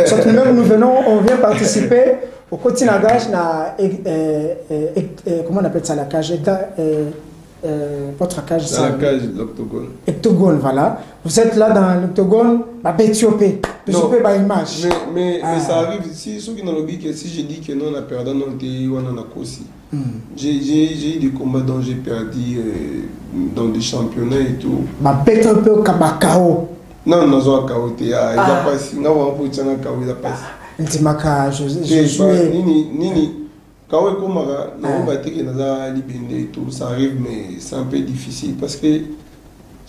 Sauf que même on vient participer au Kotinagage, comment on appelle ça la cage? Votre cage, dans la cage, l'octogone. Octogone, voilà. Vous êtes là dans l'octogone, Bétiopé. Bétiopé, par image. Mais ça arrive, si ceux qui n'ont dit que si je dis que non, on a perdu, on a aussi. J'ai eu des combats dont j'ai perdu dans des championnats et tout. Bétiopé au Kabakao. Non, non, non, KO, il a passé. Non, on peut dire KO, il a passé. Ntimaka, je Nini. Quand on va et tout, ça arrive, mais c'est un peu difficile parce que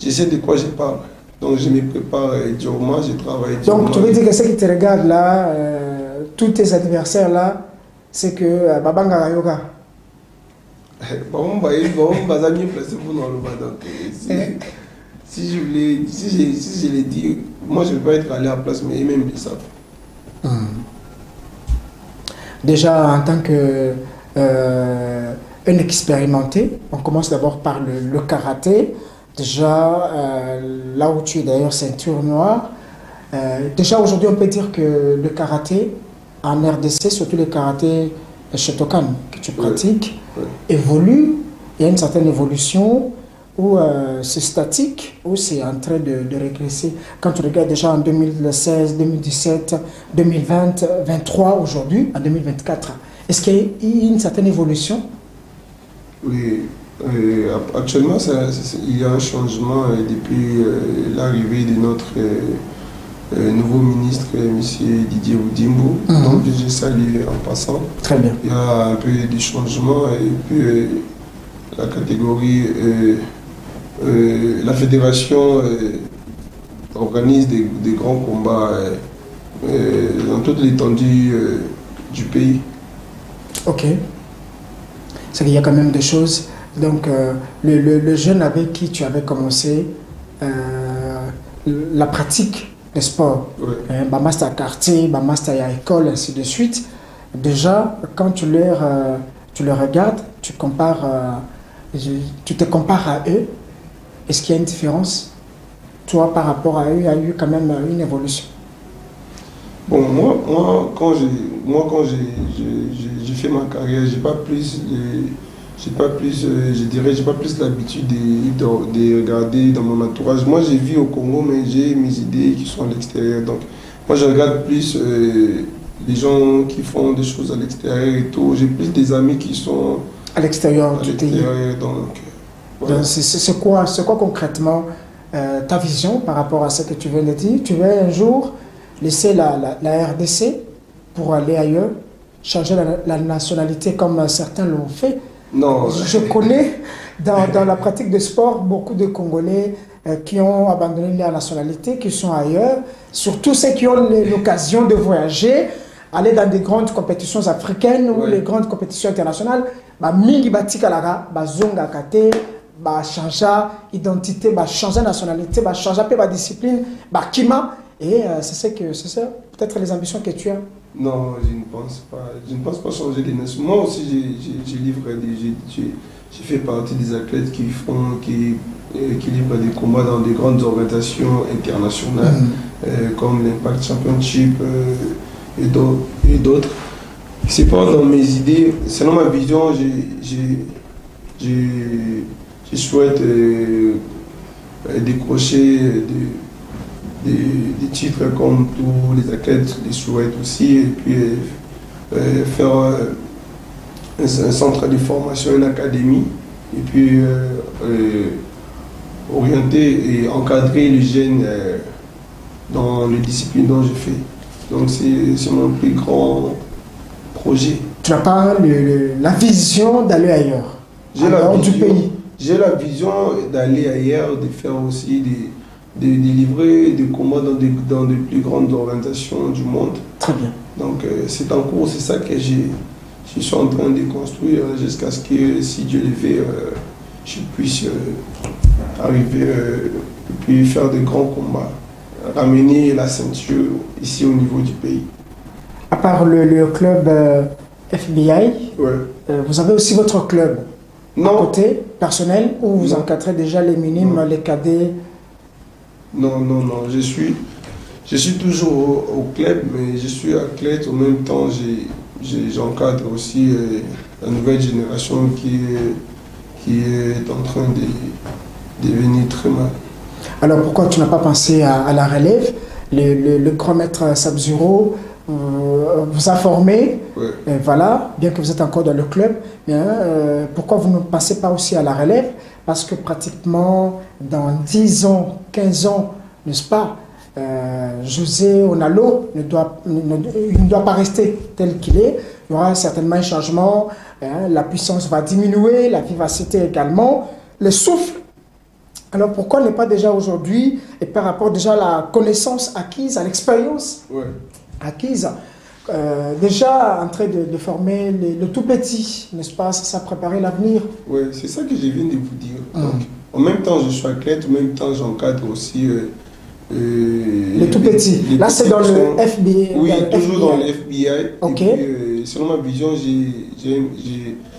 je sais de quoi je parle. Donc je me prépare durement, je travaille durement. Donc tu veux dire que ceux qui te regardent là, tous tes adversaires là, c'est que Babanga Yoga. Bon, bah, mieux placé pour nous le si je l'ai dit, moi je ne vais pas être allé à la place, mais même ils savent. Déjà, en tant que un expérimenté, on commence d'abord par le karaté. Déjà, là où tu es d'ailleurs ceinture noire, déjà aujourd'hui on peut dire que le karaté en RDC, surtout le karaté Shotokan que tu pratiques, évolue. Il y a une certaine évolution où c'est statique, où c'est en train de régresser. Quand tu regardes déjà en 2016, 2017, 2020, 2023, aujourd'hui, en 2024, est-ce qu'il y a eu une certaine évolution? Oui, actuellement, il y a un changement depuis l'arrivée de notre nouveau ministre, M. Didier Oudimbo. Donc, j'ai salué en passant. Très bien. Il y a un peu des changements et puis la catégorie... la fédération organise des grands combats dans toute l'étendue du pays. Ok. C'est qu'il y a quand même des choses. Donc, le jeune avec qui tu avais commencé la pratique des sports, Master quartier, Master à école, ainsi de suite. Déjà, quand tu les regardes, tu te compares à eux. Est-ce qu'il y a une différence? Toi, par rapport à eux, il y a eu quand même une évolution. Bon, moi quand j'ai fait ma carrière, j'ai pas plus l'habitude de regarder dans mon entourage. Moi, j'ai vu au Congo, mais j'ai mes idées qui sont à l'extérieur. Donc, moi, je regarde plus les gens qui font des choses à l'extérieur et tout. J'ai plus des amis qui sont à l'extérieur du pays. Donc, voilà. C'est quoi concrètement ta vision par rapport à ce que tu viens de dire? Tu veux un jour laisser la RDC pour aller ailleurs, changer la nationalité comme certains l'ont fait? Non. Je connais dans la pratique de sport beaucoup de Congolais qui ont abandonné leur nationalité, qui sont ailleurs, surtout ceux qui ont l'occasion de voyager, aller dans des grandes compétitions africaines ou les grandes compétitions internationales. Mingi batika lara, bazonga kate, changer identité, changer nationalité, changer peu discipline, kima. Et c'est peut-être les ambitions que tu as. Non, je ne pense pas. Je ne pense pas changer de nation. Moi aussi, j'ai fait partie des athlètes qui livrent des combats dans des grandes organisations internationales, comme l'Impact Championship et d'autres. C'est pas dans mes idées, selon ma vision, je souhaite décrocher des titres comme tous les athlètes les souhaitent aussi, et puis faire un centre de formation, une académie, et puis orienter et encadrer les jeunes dans les disciplines dont je fais. Donc c'est mon plus grand projet. Tu n'as pas la vision d'aller ailleurs, du pays? J'ai la vision d'aller ailleurs, de faire aussi délivrer des combats dans des plus grandes organisations du monde. Très bien. Donc c'est en cours, c'est ça que je suis en train de construire jusqu'à ce que, si Dieu le veut, je puisse arriver et puis faire de grands combats, ramener la ceinture ici au niveau du pays. À part le club FBI, Ouais. vous avez aussi votre club à Non, côté, personnel, où vous Non. encadrez déjà les minimes, Non. les cadets. non, je suis toujours au club, mais je suis athlète. En même temps, j'encadre aussi la nouvelle génération qui est en train de devenir très mal. Alors pourquoi tu n'as pas pensé à la relève? Le grand maître Sub-Zero vous a formé, Ouais. voilà, bien que vous êtes encore dans le club, mais pourquoi vous ne passez pas aussi à la relève? Parce que pratiquement dans 10 ans, 15 ans, n'est-ce pas, José Onalo il ne doit pas rester tel qu'il est. Il y aura certainement un changement, la puissance va diminuer, la vivacité également, le souffle. Alors pourquoi ne pas déjà aujourd'hui, et par rapport déjà à la connaissance acquise, à l'expérience Ouais. acquise, déjà en train de former le tout petit, n'est-ce pas, ça préparer l'avenir. Ouais, c'est ça que je viens de vous dire. Donc, en même temps, je suis athlète, en même temps, j'encadre aussi Le tout petit. les Là, c'est petits dans qui le sont- FBI. Oui, dans le toujours dans le FBI. Ok. Et puis, selon ma vision, je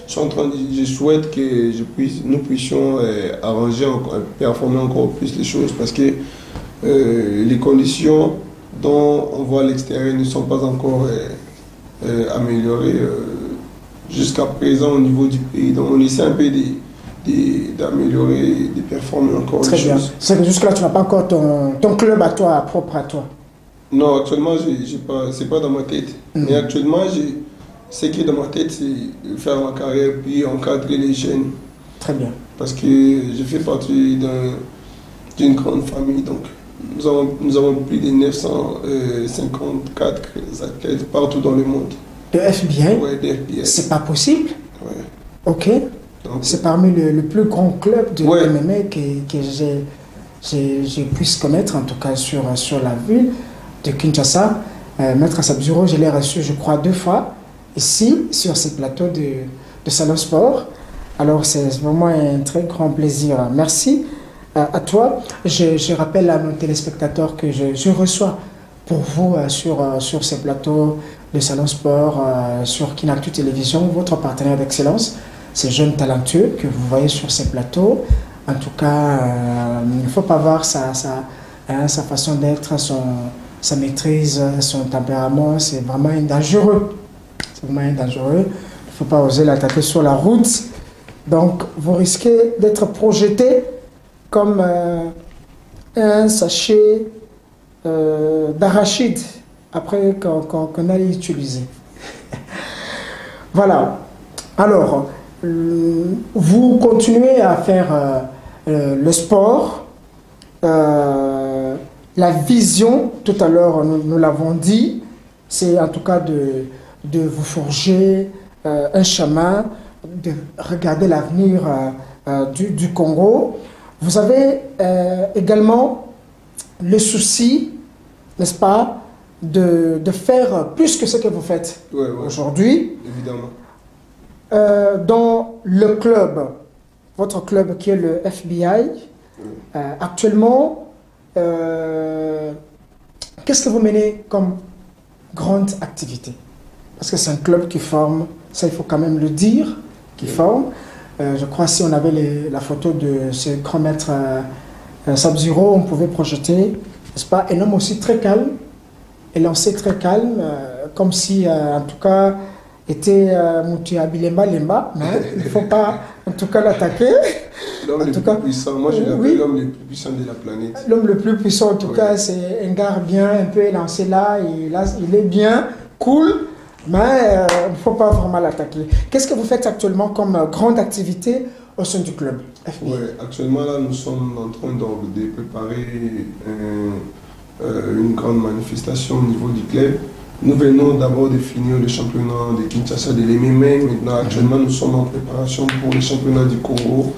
suis en train je souhaite que nous puissions arranger, performer encore plus les choses parce que les conditions dont on voit à l'extérieur ne sont pas encore améliorées jusqu'à présent au niveau du pays. Donc, on essaie un peu d'améliorer, de performer encore Très les bien. choses. C'est que jusque-là, tu n'as pas encore ton club à toi, propre à toi. Non, actuellement, c'est pas dans ma tête. Mais actuellement, ce qui est dans ma tête, c'est faire ma carrière puis encadrer les jeunes. Très bien. Parce que je fais partie d'une grande famille. Donc, nous avons plus de 954 athlètes partout dans le monde. Le FBI, Ouais, des FBI. c'est pas possible. Ouais. Ok. Donc, C'est parmi le plus grand club de Ouais. MMA que j'ai pu connaître, en tout cas sur la ville de Kinshasa. Maître Sub-Zero, je l'ai reçu, je crois, 2 fois, ici, sur ces plateaux de Salon Sport. Alors, c'est vraiment un très grand plaisir. Merci à toi. Je rappelle à nos téléspectateurs que je reçois pour vous sur ces plateaux de Salon Sport, sur Kinactu Télévision, votre partenaire d'excellence, ces jeunes talentueux que vous voyez sur ces plateaux. En tout cas, il ne faut pas voir sa façon d'être, sa maîtrise, son tempérament. C'est vraiment un dangereux. C'est vraiment un dangereux. Il ne faut pas oser l'attaquer sur la route. Donc, vous risquez d'être projeté comme un sachet d'arachide après qu'on a utilisé. Voilà. Alors, vous continuez à faire le sport, la vision, tout à l'heure nous l'avons dit, c'est en tout cas de vous forger un chemin, de regarder l'avenir du Congo. Vous avez également le souci, n'est-ce pas, de faire plus que ce que vous faites aujourd'hui. Évidemment. Dans le club, votre club qui est le FBI, actuellement, qu'est-ce que vous menez comme grande activité? Parce que c'est un club qui forme, ça il faut quand même le dire, qui forme. Je crois si on avait la photo de ce grand maître Sub-Zero, on pouvait projeter, n'est-ce pas, un homme aussi très calme, élancé très calme, comme si en tout cas était Moutia Bilemba Lemba, mais il ne faut pas en tout cas l'attaquer. L'homme le plus puissant, moi je l'appelle l'homme le plus puissant de la planète. L'homme le plus puissant en tout cas, c'est un gars bien, un peu élancé là, il est bien, cool, mais il ne faut pas vraiment l'attaquer. Qu'est-ce que vous faites actuellement comme grande activité au sein du club FBI? Actuellement là nous sommes en train de préparer une grande manifestation au niveau du club. Nous venons d'abord de finir le championnat de Kinshasa de l'MMA. Maintenant, actuellement, nous sommes en préparation pour le championnat du Congo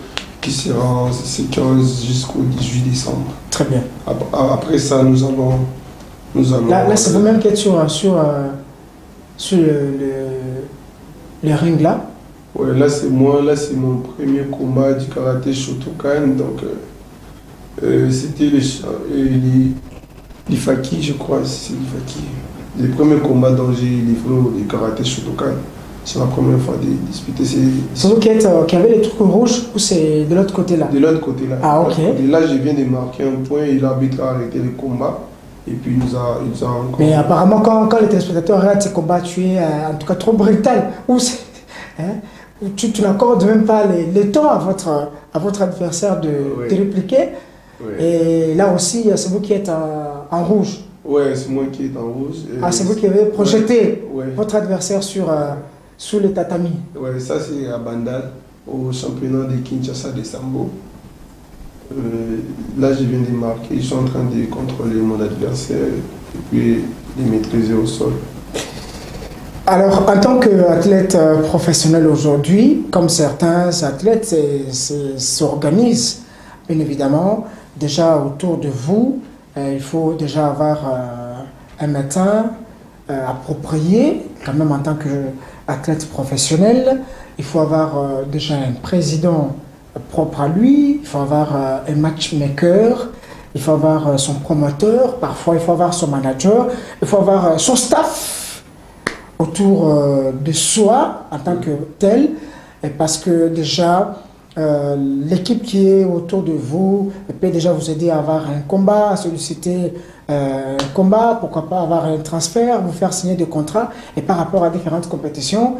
qui sera en séquence jusqu'au 18 décembre. Très bien. Après ça, nous allons... Là c'est vous-même qui êtes sur le ring là. Ouais, là c'est moi, là c'est mon premier combat du karaté Shotokan, donc c'était l'Ifaki, je crois, c'est l'Ifaki. Les premiers combats dont j'ai livré au karaté Shotokan, c'est la première fois de disputer. C'est vous qui avez les trucs rouges ou c'est de l'autre côté là? De l'autre côté là. Ah ok. Et là je viens de marquer un point et l'arbitre a arrêté le combat. Et puis il nous a encore... Mais apparemment quand les téléspectateurs regardent ces combats, tu es en tout cas trop brutal. Ou tu n'accordes même pas le temps à votre adversaire de répliquer. Oui. Et là aussi, c'est vous qui êtes en rouge. Ouais, c'est moi qui est en rouge. C'est vous qui avez projeté ouais. votre adversaire sous le tatami. Ouais, ça c'est à Bandal, au championnat de Kinshasa de Sambo. Là, je viens de marquer, je suis en train de contrôler mon adversaire et puis les maîtriser au sol. Alors, en tant qu'athlète professionnel aujourd'hui, comme certains athlètes s'organisent, bien évidemment, déjà autour de vous, il faut déjà avoir un médecin approprié, quand même en tant qu'athlète professionnel. Il faut avoir déjà un président propre à lui, il faut avoir un matchmaker, il faut avoir son promoteur, parfois il faut avoir son manager, il faut avoir son staff autour de soi en tant que tel, parce que déjà l'équipe qui est autour de vous peut déjà vous aider à avoir un combat, à solliciter un combat, pourquoi pas avoir un transfert, vous faire signer des contrats, et par rapport à différentes compétitions,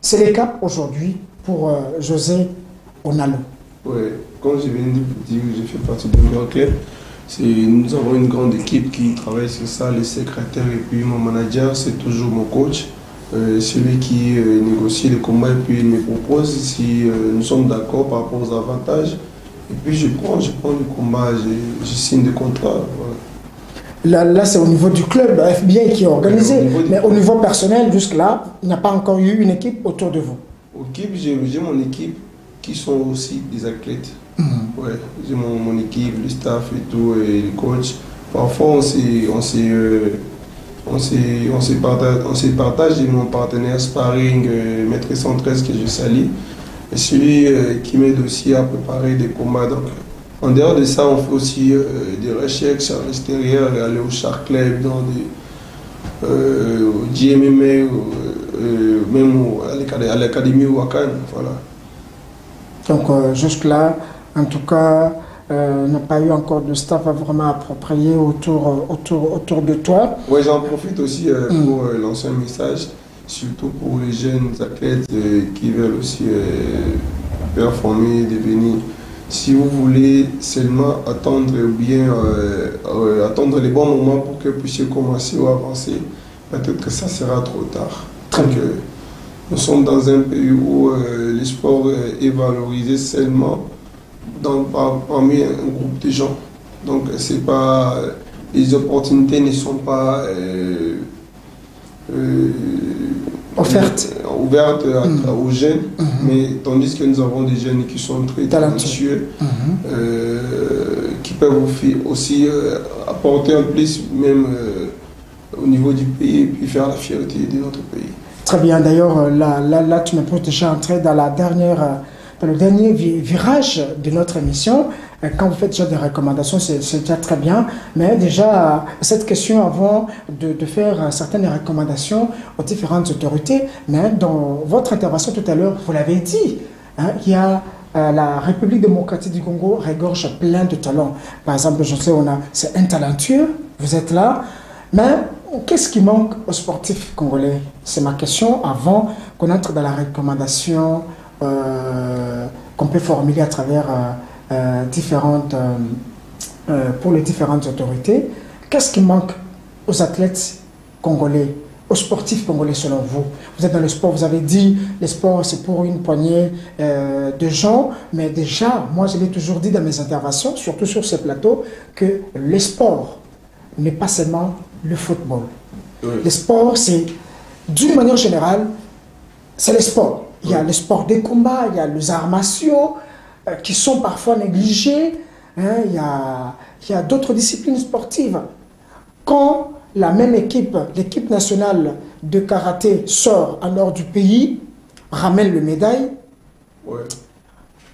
c'est le cas aujourd'hui pour José Onalo? Oui, comme je viens de vous dire, je fais partie d'un grand club. Nous avons une grande équipe qui travaille sur ça, les secrétaires et puis mon manager, c'est toujours mon coach. Celui qui négocie les combats et puis il me propose si nous sommes d'accord par rapport aux avantages. Et puis je prends le combat, je signe des contrats. Voilà. Là c'est au niveau du club FBI qui est organisé, mais au niveau personnel, jusque-là, il n'y a pas encore eu une équipe autour de vous? J'ai mon équipe qui sont aussi des athlètes. Ouais, j'ai mon équipe, le staff et tout, et les coachs. Parfois on se partage, et mon partenaire sparring, Maître 113 que je salue, et celui qui m'aide aussi à préparer des combats. Donc, en dehors de ça, on fait aussi des recherches à l'extérieur, aller au Shark Club, dans au GMMA, même à l'Académie Wakan. Voilà. Donc jusque-là, en tout cas, n'a pas eu encore de staff vraiment approprié autour de toi. Oui, j'en profite aussi pour lancer un message, surtout pour les jeunes athlètes qui veulent aussi performer, devenir. Si vous voulez seulement attendre attendre les bons moments pour que vous puissiez commencer ou avancer, peut-être que ça sera trop tard. Donc, nous sommes dans un pays où le sport est valorisé seulement parmi un groupe de gens. Donc c'est pas, les opportunités ne sont pas ouvertes aux jeunes, mais tandis que nous avons des jeunes qui sont très talentueux, qui peuvent aussi apporter un plus même au niveau du pays et puis faire la fierté de notre pays. Très bien, d'ailleurs là tu me peux déjà entrer dans le dernier virage de notre émission. Quand vous faites déjà des recommandations, c'est déjà très bien. Mais déjà, cette question avant de faire certaines recommandations aux différentes autorités, mais dans votre intervention tout à l'heure, vous l'avez dit, il y a la République démocratique du Congo regorge plein de talents. Par exemple, je sais, c'est un talentueux, vous êtes là, mais qu'est-ce qui manque aux sportifs congolais? C'est ma question avant qu'on entre dans la recommandation qu'on peut formuler à travers pour les différentes autorités. Qu'est-ce qui manque aux athlètes congolais, aux sportifs congolais selon vous? Vous êtes dans le sport, vous avez dit le sport c'est pour une poignée de gens, mais déjà, moi je l'ai toujours dit dans mes interventions, surtout sur ce plateau, que le sport n'est pas seulement le football. Oui. Le sport, c'est, d'une manière générale, c'est le sport. Il y a le sport des combats, il y a les arts martiaux, qui sont parfois négligées. Hein, il y a d'autres disciplines sportives. Quand la même équipe, l'équipe nationale de karaté sort en dehors du pays, ramène le médaille,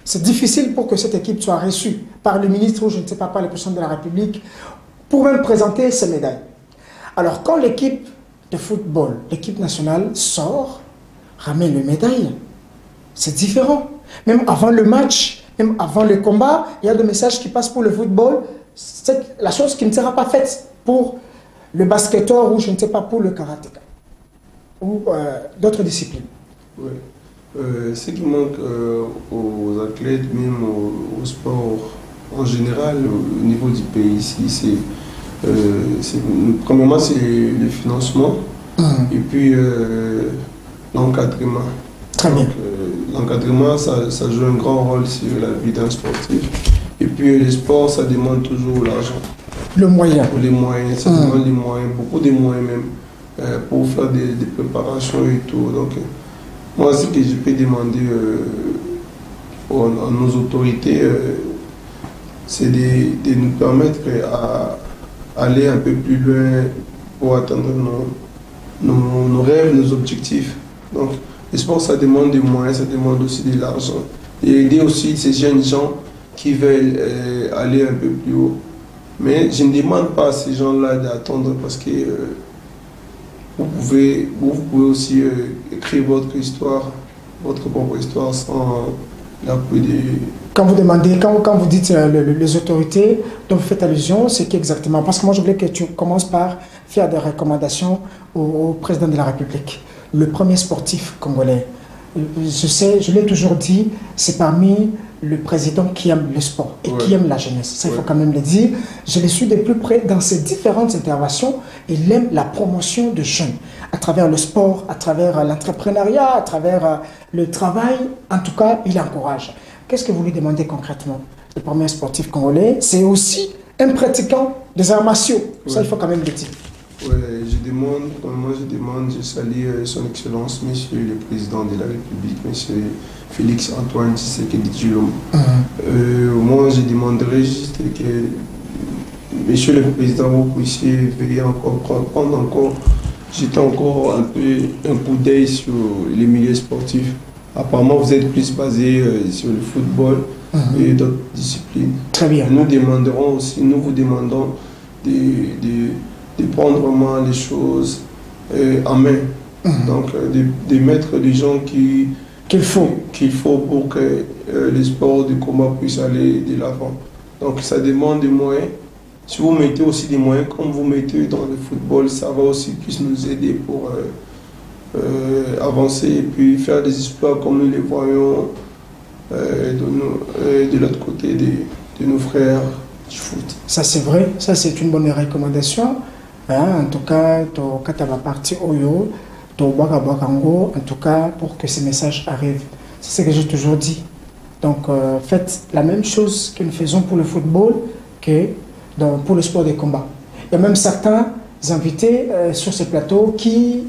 c'est difficile pour que cette équipe soit reçue par le ministre ou je ne sais pas, par le président de la République pour même présenter ces médailles. Alors quand l'équipe de football, l'équipe nationale sort, ramène le médaille, c'est différent. Même avant le match, même avant le combat, il y a des messages qui passent pour le football. C'est la chose qui ne sera pas faite pour le basketteur ou je ne sais pas pour le karatéka ou d'autres disciplines. Oui. Ce qui manque aux athlètes, même au sport en général, au niveau du pays ici, premièrement, c'est le financement et puis l'encadrement. Très bien. L'encadrement, ça joue un grand rôle sur la vie d'un sportif. Et puis le sport, ça demande toujours l'argent. Le moyen. Les moyens, ça demande des moyens, beaucoup de moyens même, pour faire des préparations et tout. Donc, moi, ce que je peux demander à nos autorités, c'est de nous permettre à aller un peu plus loin pour atteindre nos rêves, nos objectifs. Donc, le sport, ça demande des moyens, ça demande aussi de l'argent. Et aider aussi ces jeunes gens qui veulent aller un peu plus haut. Mais je ne demande pas à ces gens-là d'attendre parce que vous pouvez aussi écrire votre histoire, votre propre histoire sans l'appui des... Quand vous demandez, quand vous dites les autorités dont vous faites allusion, c'est qu'exactement? Parce que moi je voulais que tu commences par faire des recommandations au président de la République, le premier sportif congolais. Je sais, je l'ai toujours dit, c'est parmi le président qui aime le sport et qui aime la jeunesse. Ça, il faut quand même le dire. Je l'ai su de plus près dans ses différentes interventions. Il aime la promotion de jeunes à travers le sport, à travers l'entrepreneuriat, à travers le travail. En tout cas, il encourage. Qu'est-ce que vous lui demandez concrètement? Le premier sportif congolais, c'est aussi un pratiquant des arts martiaux. Ça, il faut quand même le dire. Oui, je salue son Excellence, Monsieur le Président de la République, Monsieur Félix Antoine Tshisekedi Tshilombo. Moi, je demanderais juste que, Monsieur le Président, vous puissiez veiller encore, prendre encore, jeter encore un peu un coup d'œil sur les milieux sportifs. Apparemment, vous êtes plus basé sur le football et d'autres disciplines. Très bien. Nous vous demandons de prendre vraiment les choses en main. Donc, de mettre les gens qu'il faut pour que les sports de combat puissent aller de l'avant. Donc, ça demande des moyens. Si vous mettez aussi des moyens comme vous mettez dans le football, ça va aussi plus nous aider pour avancer et puis faire des exploits comme nous les voyons de l'autre côté de nos frères du foot. Ça, c'est vrai. Ça, c'est une bonne recommandation. En tout cas, tu vas partir Oyo, en tout cas, pour que ces messages arrivent. C'est ce que j'ai toujours dit. Donc, faites la même chose que nous faisons pour le football que pour le sport de combat. Il y a même certains invités sur ces plateaux qui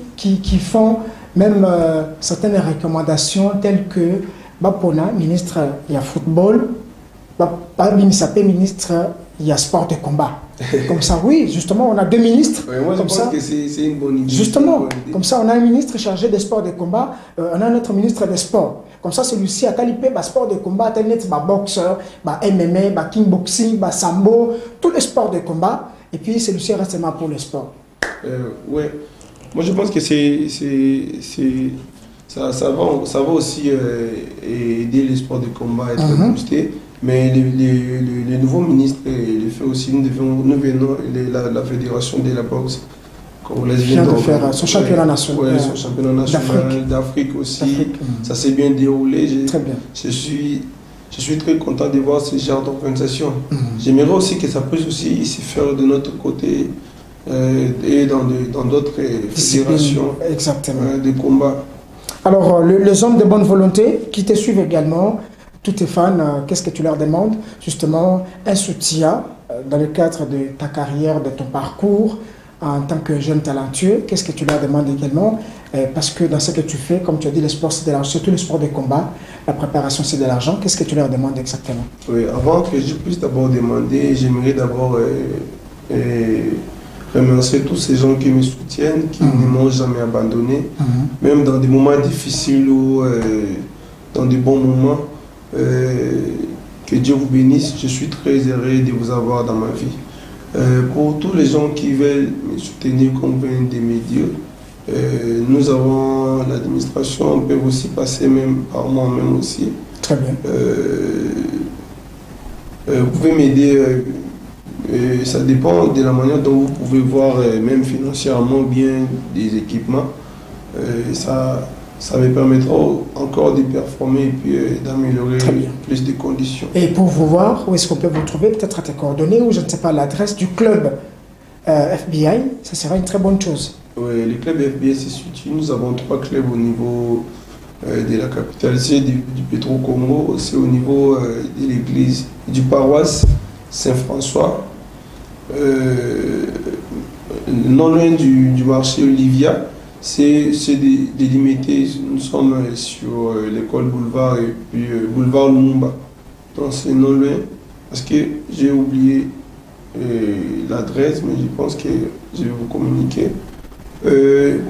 font même certaines recommandations telles que Bapona, ministre, il y a football, ministre, il y a sport de combat. Comme ça, oui, justement, on a deux ministres. Oui, moi, je pense que c'est une bonne idée. Justement, comme ça, on a un ministre chargé des sports de combat, on a un autre ministre des sports. Comme ça, celui-ci a talipé sport de combat, boxeur, MMA, kickboxing, sambo, tous les sports de combat. Et puis, celui-ci reste seulement pour le sport. Oui, moi, je pense que ça va aussi aider les sports de combat à être boostés. Mais les nouveaux ministres le fait aussi. Nous venons la fédération de la boxe congolaise vient de faire son championnat national. Oui, son championnat national d'Afrique aussi. Ça s'est bien déroulé. Très bien. Je suis très content de voir ce genre d'organisation. J'aimerais aussi que ça puisse aussi se faire de notre côté et dans d'autres fédérations de combat. Alors, les hommes de bonne volonté qui te suivent également, tous tes fans, qu'est-ce que tu leur demandes? Justement, un soutien dans le cadre de ta carrière, de ton parcours, en tant que jeune talentueux, qu'est-ce que tu leur demandes également? Parce que dans ce que tu fais, comme tu as dit, le sport c'est de l'argent, surtout le sport de combat, la préparation c'est de l'argent. Qu'est-ce que tu leur demandes exactement? Oui, avant que je puisse d'abord demander, j'aimerais d'abord remercier tous ces gens qui me soutiennent, qui ne m'ont jamais abandonné, même dans des moments difficiles ou dans des bons moments. Que Dieu vous bénisse, je suis très heureux de vous avoir dans ma vie. Pour tous les gens qui veulent me soutenir, comme vient de me dire, nous avons l'administration, on peut aussi passer même par moi-même aussi. Très bien. Vous pouvez m'aider, ça dépend de la manière dont vous pouvez voir, même financièrement, bien des équipements. Ça me permettra encore de performer et puis d'améliorer plus de conditions. Et pour vous voir, où est-ce qu'on peut vous trouver? Peut-être à tes coordonnées ou je ne sais pas, l'adresse du club FBI, ça sera une très bonne chose. Oui, le club FBI se situe. Nous avons 3 clubs au niveau de la capitale, c'est du Petro-Congo, c'est au niveau de l'église, du paroisse Saint-François, non loin du marché Olivia. C'est délimité, nous sommes sur l'école Boulevard et puis Boulevard Lumumba. Donc c'est non loin, parce que j'ai oublié l'adresse, mais je pense que je vais vous communiquer.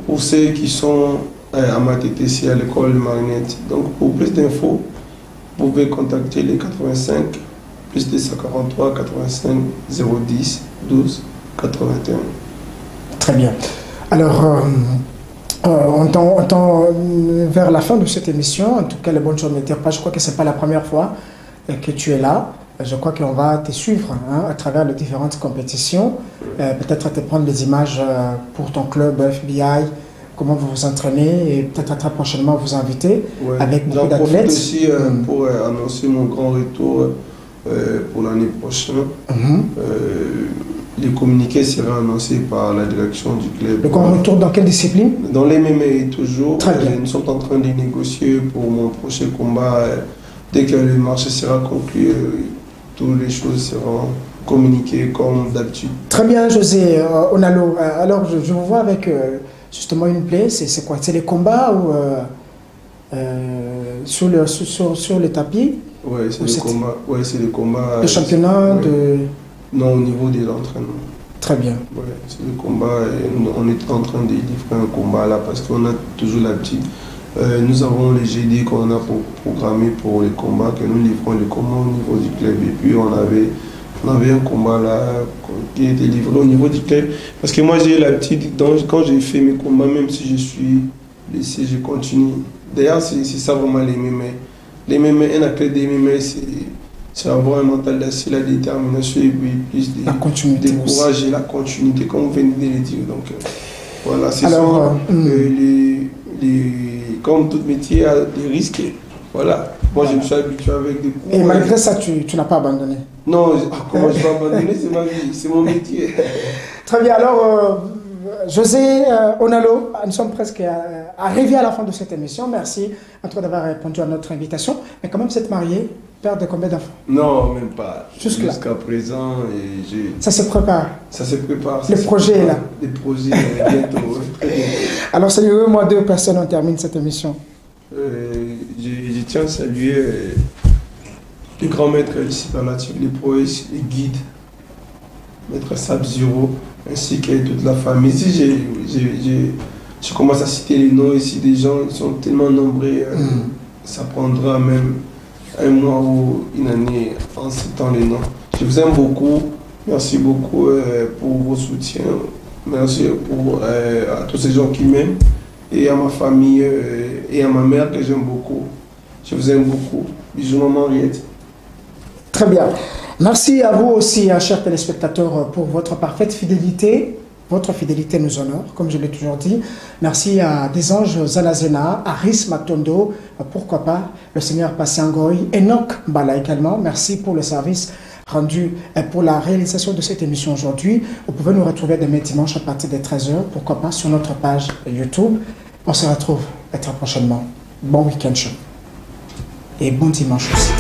Pour ceux qui sont à ma TTC à l'école de Marignette. Donc pour plus d'infos, vous pouvez contacter les 85 plus 243 85 010 12 81. Très bien. Alors, on tend vers la fin de cette émission. En tout cas, les bonnes choses ne tirent pas. Je crois que ce n'est pas la première fois que tu es là. Je crois qu'on va te suivre à travers les différentes compétitions. Peut-être te prendre des images pour ton club FBI, comment vous vous entraînez et peut-être très prochainement vous inviter avec beaucoup d'athlètes. J'en profite aussi pour annoncer mon grand retour pour l'année prochaine. Les communiqués seront annoncés par la direction du club. Le grand retour dans quelle discipline? Dans les MMA toujours. Très bien. Nous sommes en train de négocier pour mon prochain combat. Dès que le marché sera conclu, toutes les choses seront communiquées comme d'habitude. Très bien, José Onalo. Alors, je vous vois avec justement une plaie. C'est quoi? C'est les combats ou sur le tapis? Oui, c'est les combats. Ouais, c'est les combats. Le championnat de... Non, au niveau de l'entraînement. Très bien. Ouais, c'est le combat. Et on est en train de livrer un combat là parce qu'on a toujours l'habitude. Nous avons les GD qu'on a programmé pour les combats, que nous livrons les combats au niveau du club. Et puis on avait un combat là qui était livré au niveau du club. Parce que moi j'ai l'habitude, quand j'ai fait mes combats, même si je suis blessé, je continue. D'ailleurs, c'est ça vraiment les MMA. Les MMA, un athlète des MMA, c'est avoir un mental d'acier, la détermination et puis plus de courage et la continuité, comme vous venez de le dire. Donc voilà, c'est ça. Comme tout métier a des risques. Voilà. Moi, je me suis habitué avec des coups. Et malgré ça, tu n'as pas abandonné? Non, comment je vais abandonner? C'est ma vie, c'est mon métier. Très bien. Alors, José Onalo, nous sommes presque arrivés à la fin de cette émission. Merci à toi d'avoir répondu à notre invitation. Mais quand même, vous êtes marié, père de combien d'enfants? Non, même pas. Jusqu'à présent, ça se prépare. Ça se prépare. Le projet est là. Les projets bientôt. Alors, saluez-moi 2 personnes, on termine cette émission. Je tiens à saluer les grands maîtres ici par nature, les prouesses, les guides, maître Sab-Zero, ainsi que toute la famille. Ici, je commence à citer les noms ici des gens, ils sont tellement nombreux, ça prendra même un mois ou une année en citant les noms. Je vous aime beaucoup, merci beaucoup pour vos soutiens, merci à tous ces gens qui m'aiment, et à ma famille et à ma mère que j'aime beaucoup. Je vous aime beaucoup. Bisous maman Henriette. Très bien. Merci à vous aussi, chers téléspectateurs, pour votre parfaite fidélité. Votre fidélité nous honore, comme je l'ai toujours dit. Merci à Desanges Zanazena, Aris Matondo, pourquoi pas, le Seigneur Passiangoy, Enoch Mbala également. Merci pour le service rendu pour la réalisation de cette émission aujourd'hui. Vous pouvez nous retrouver demain dimanche à partir de 13h, pourquoi pas, sur notre page YouTube. On se retrouve très prochainement. Bon week-end chaud. Et bon dimanche aussi.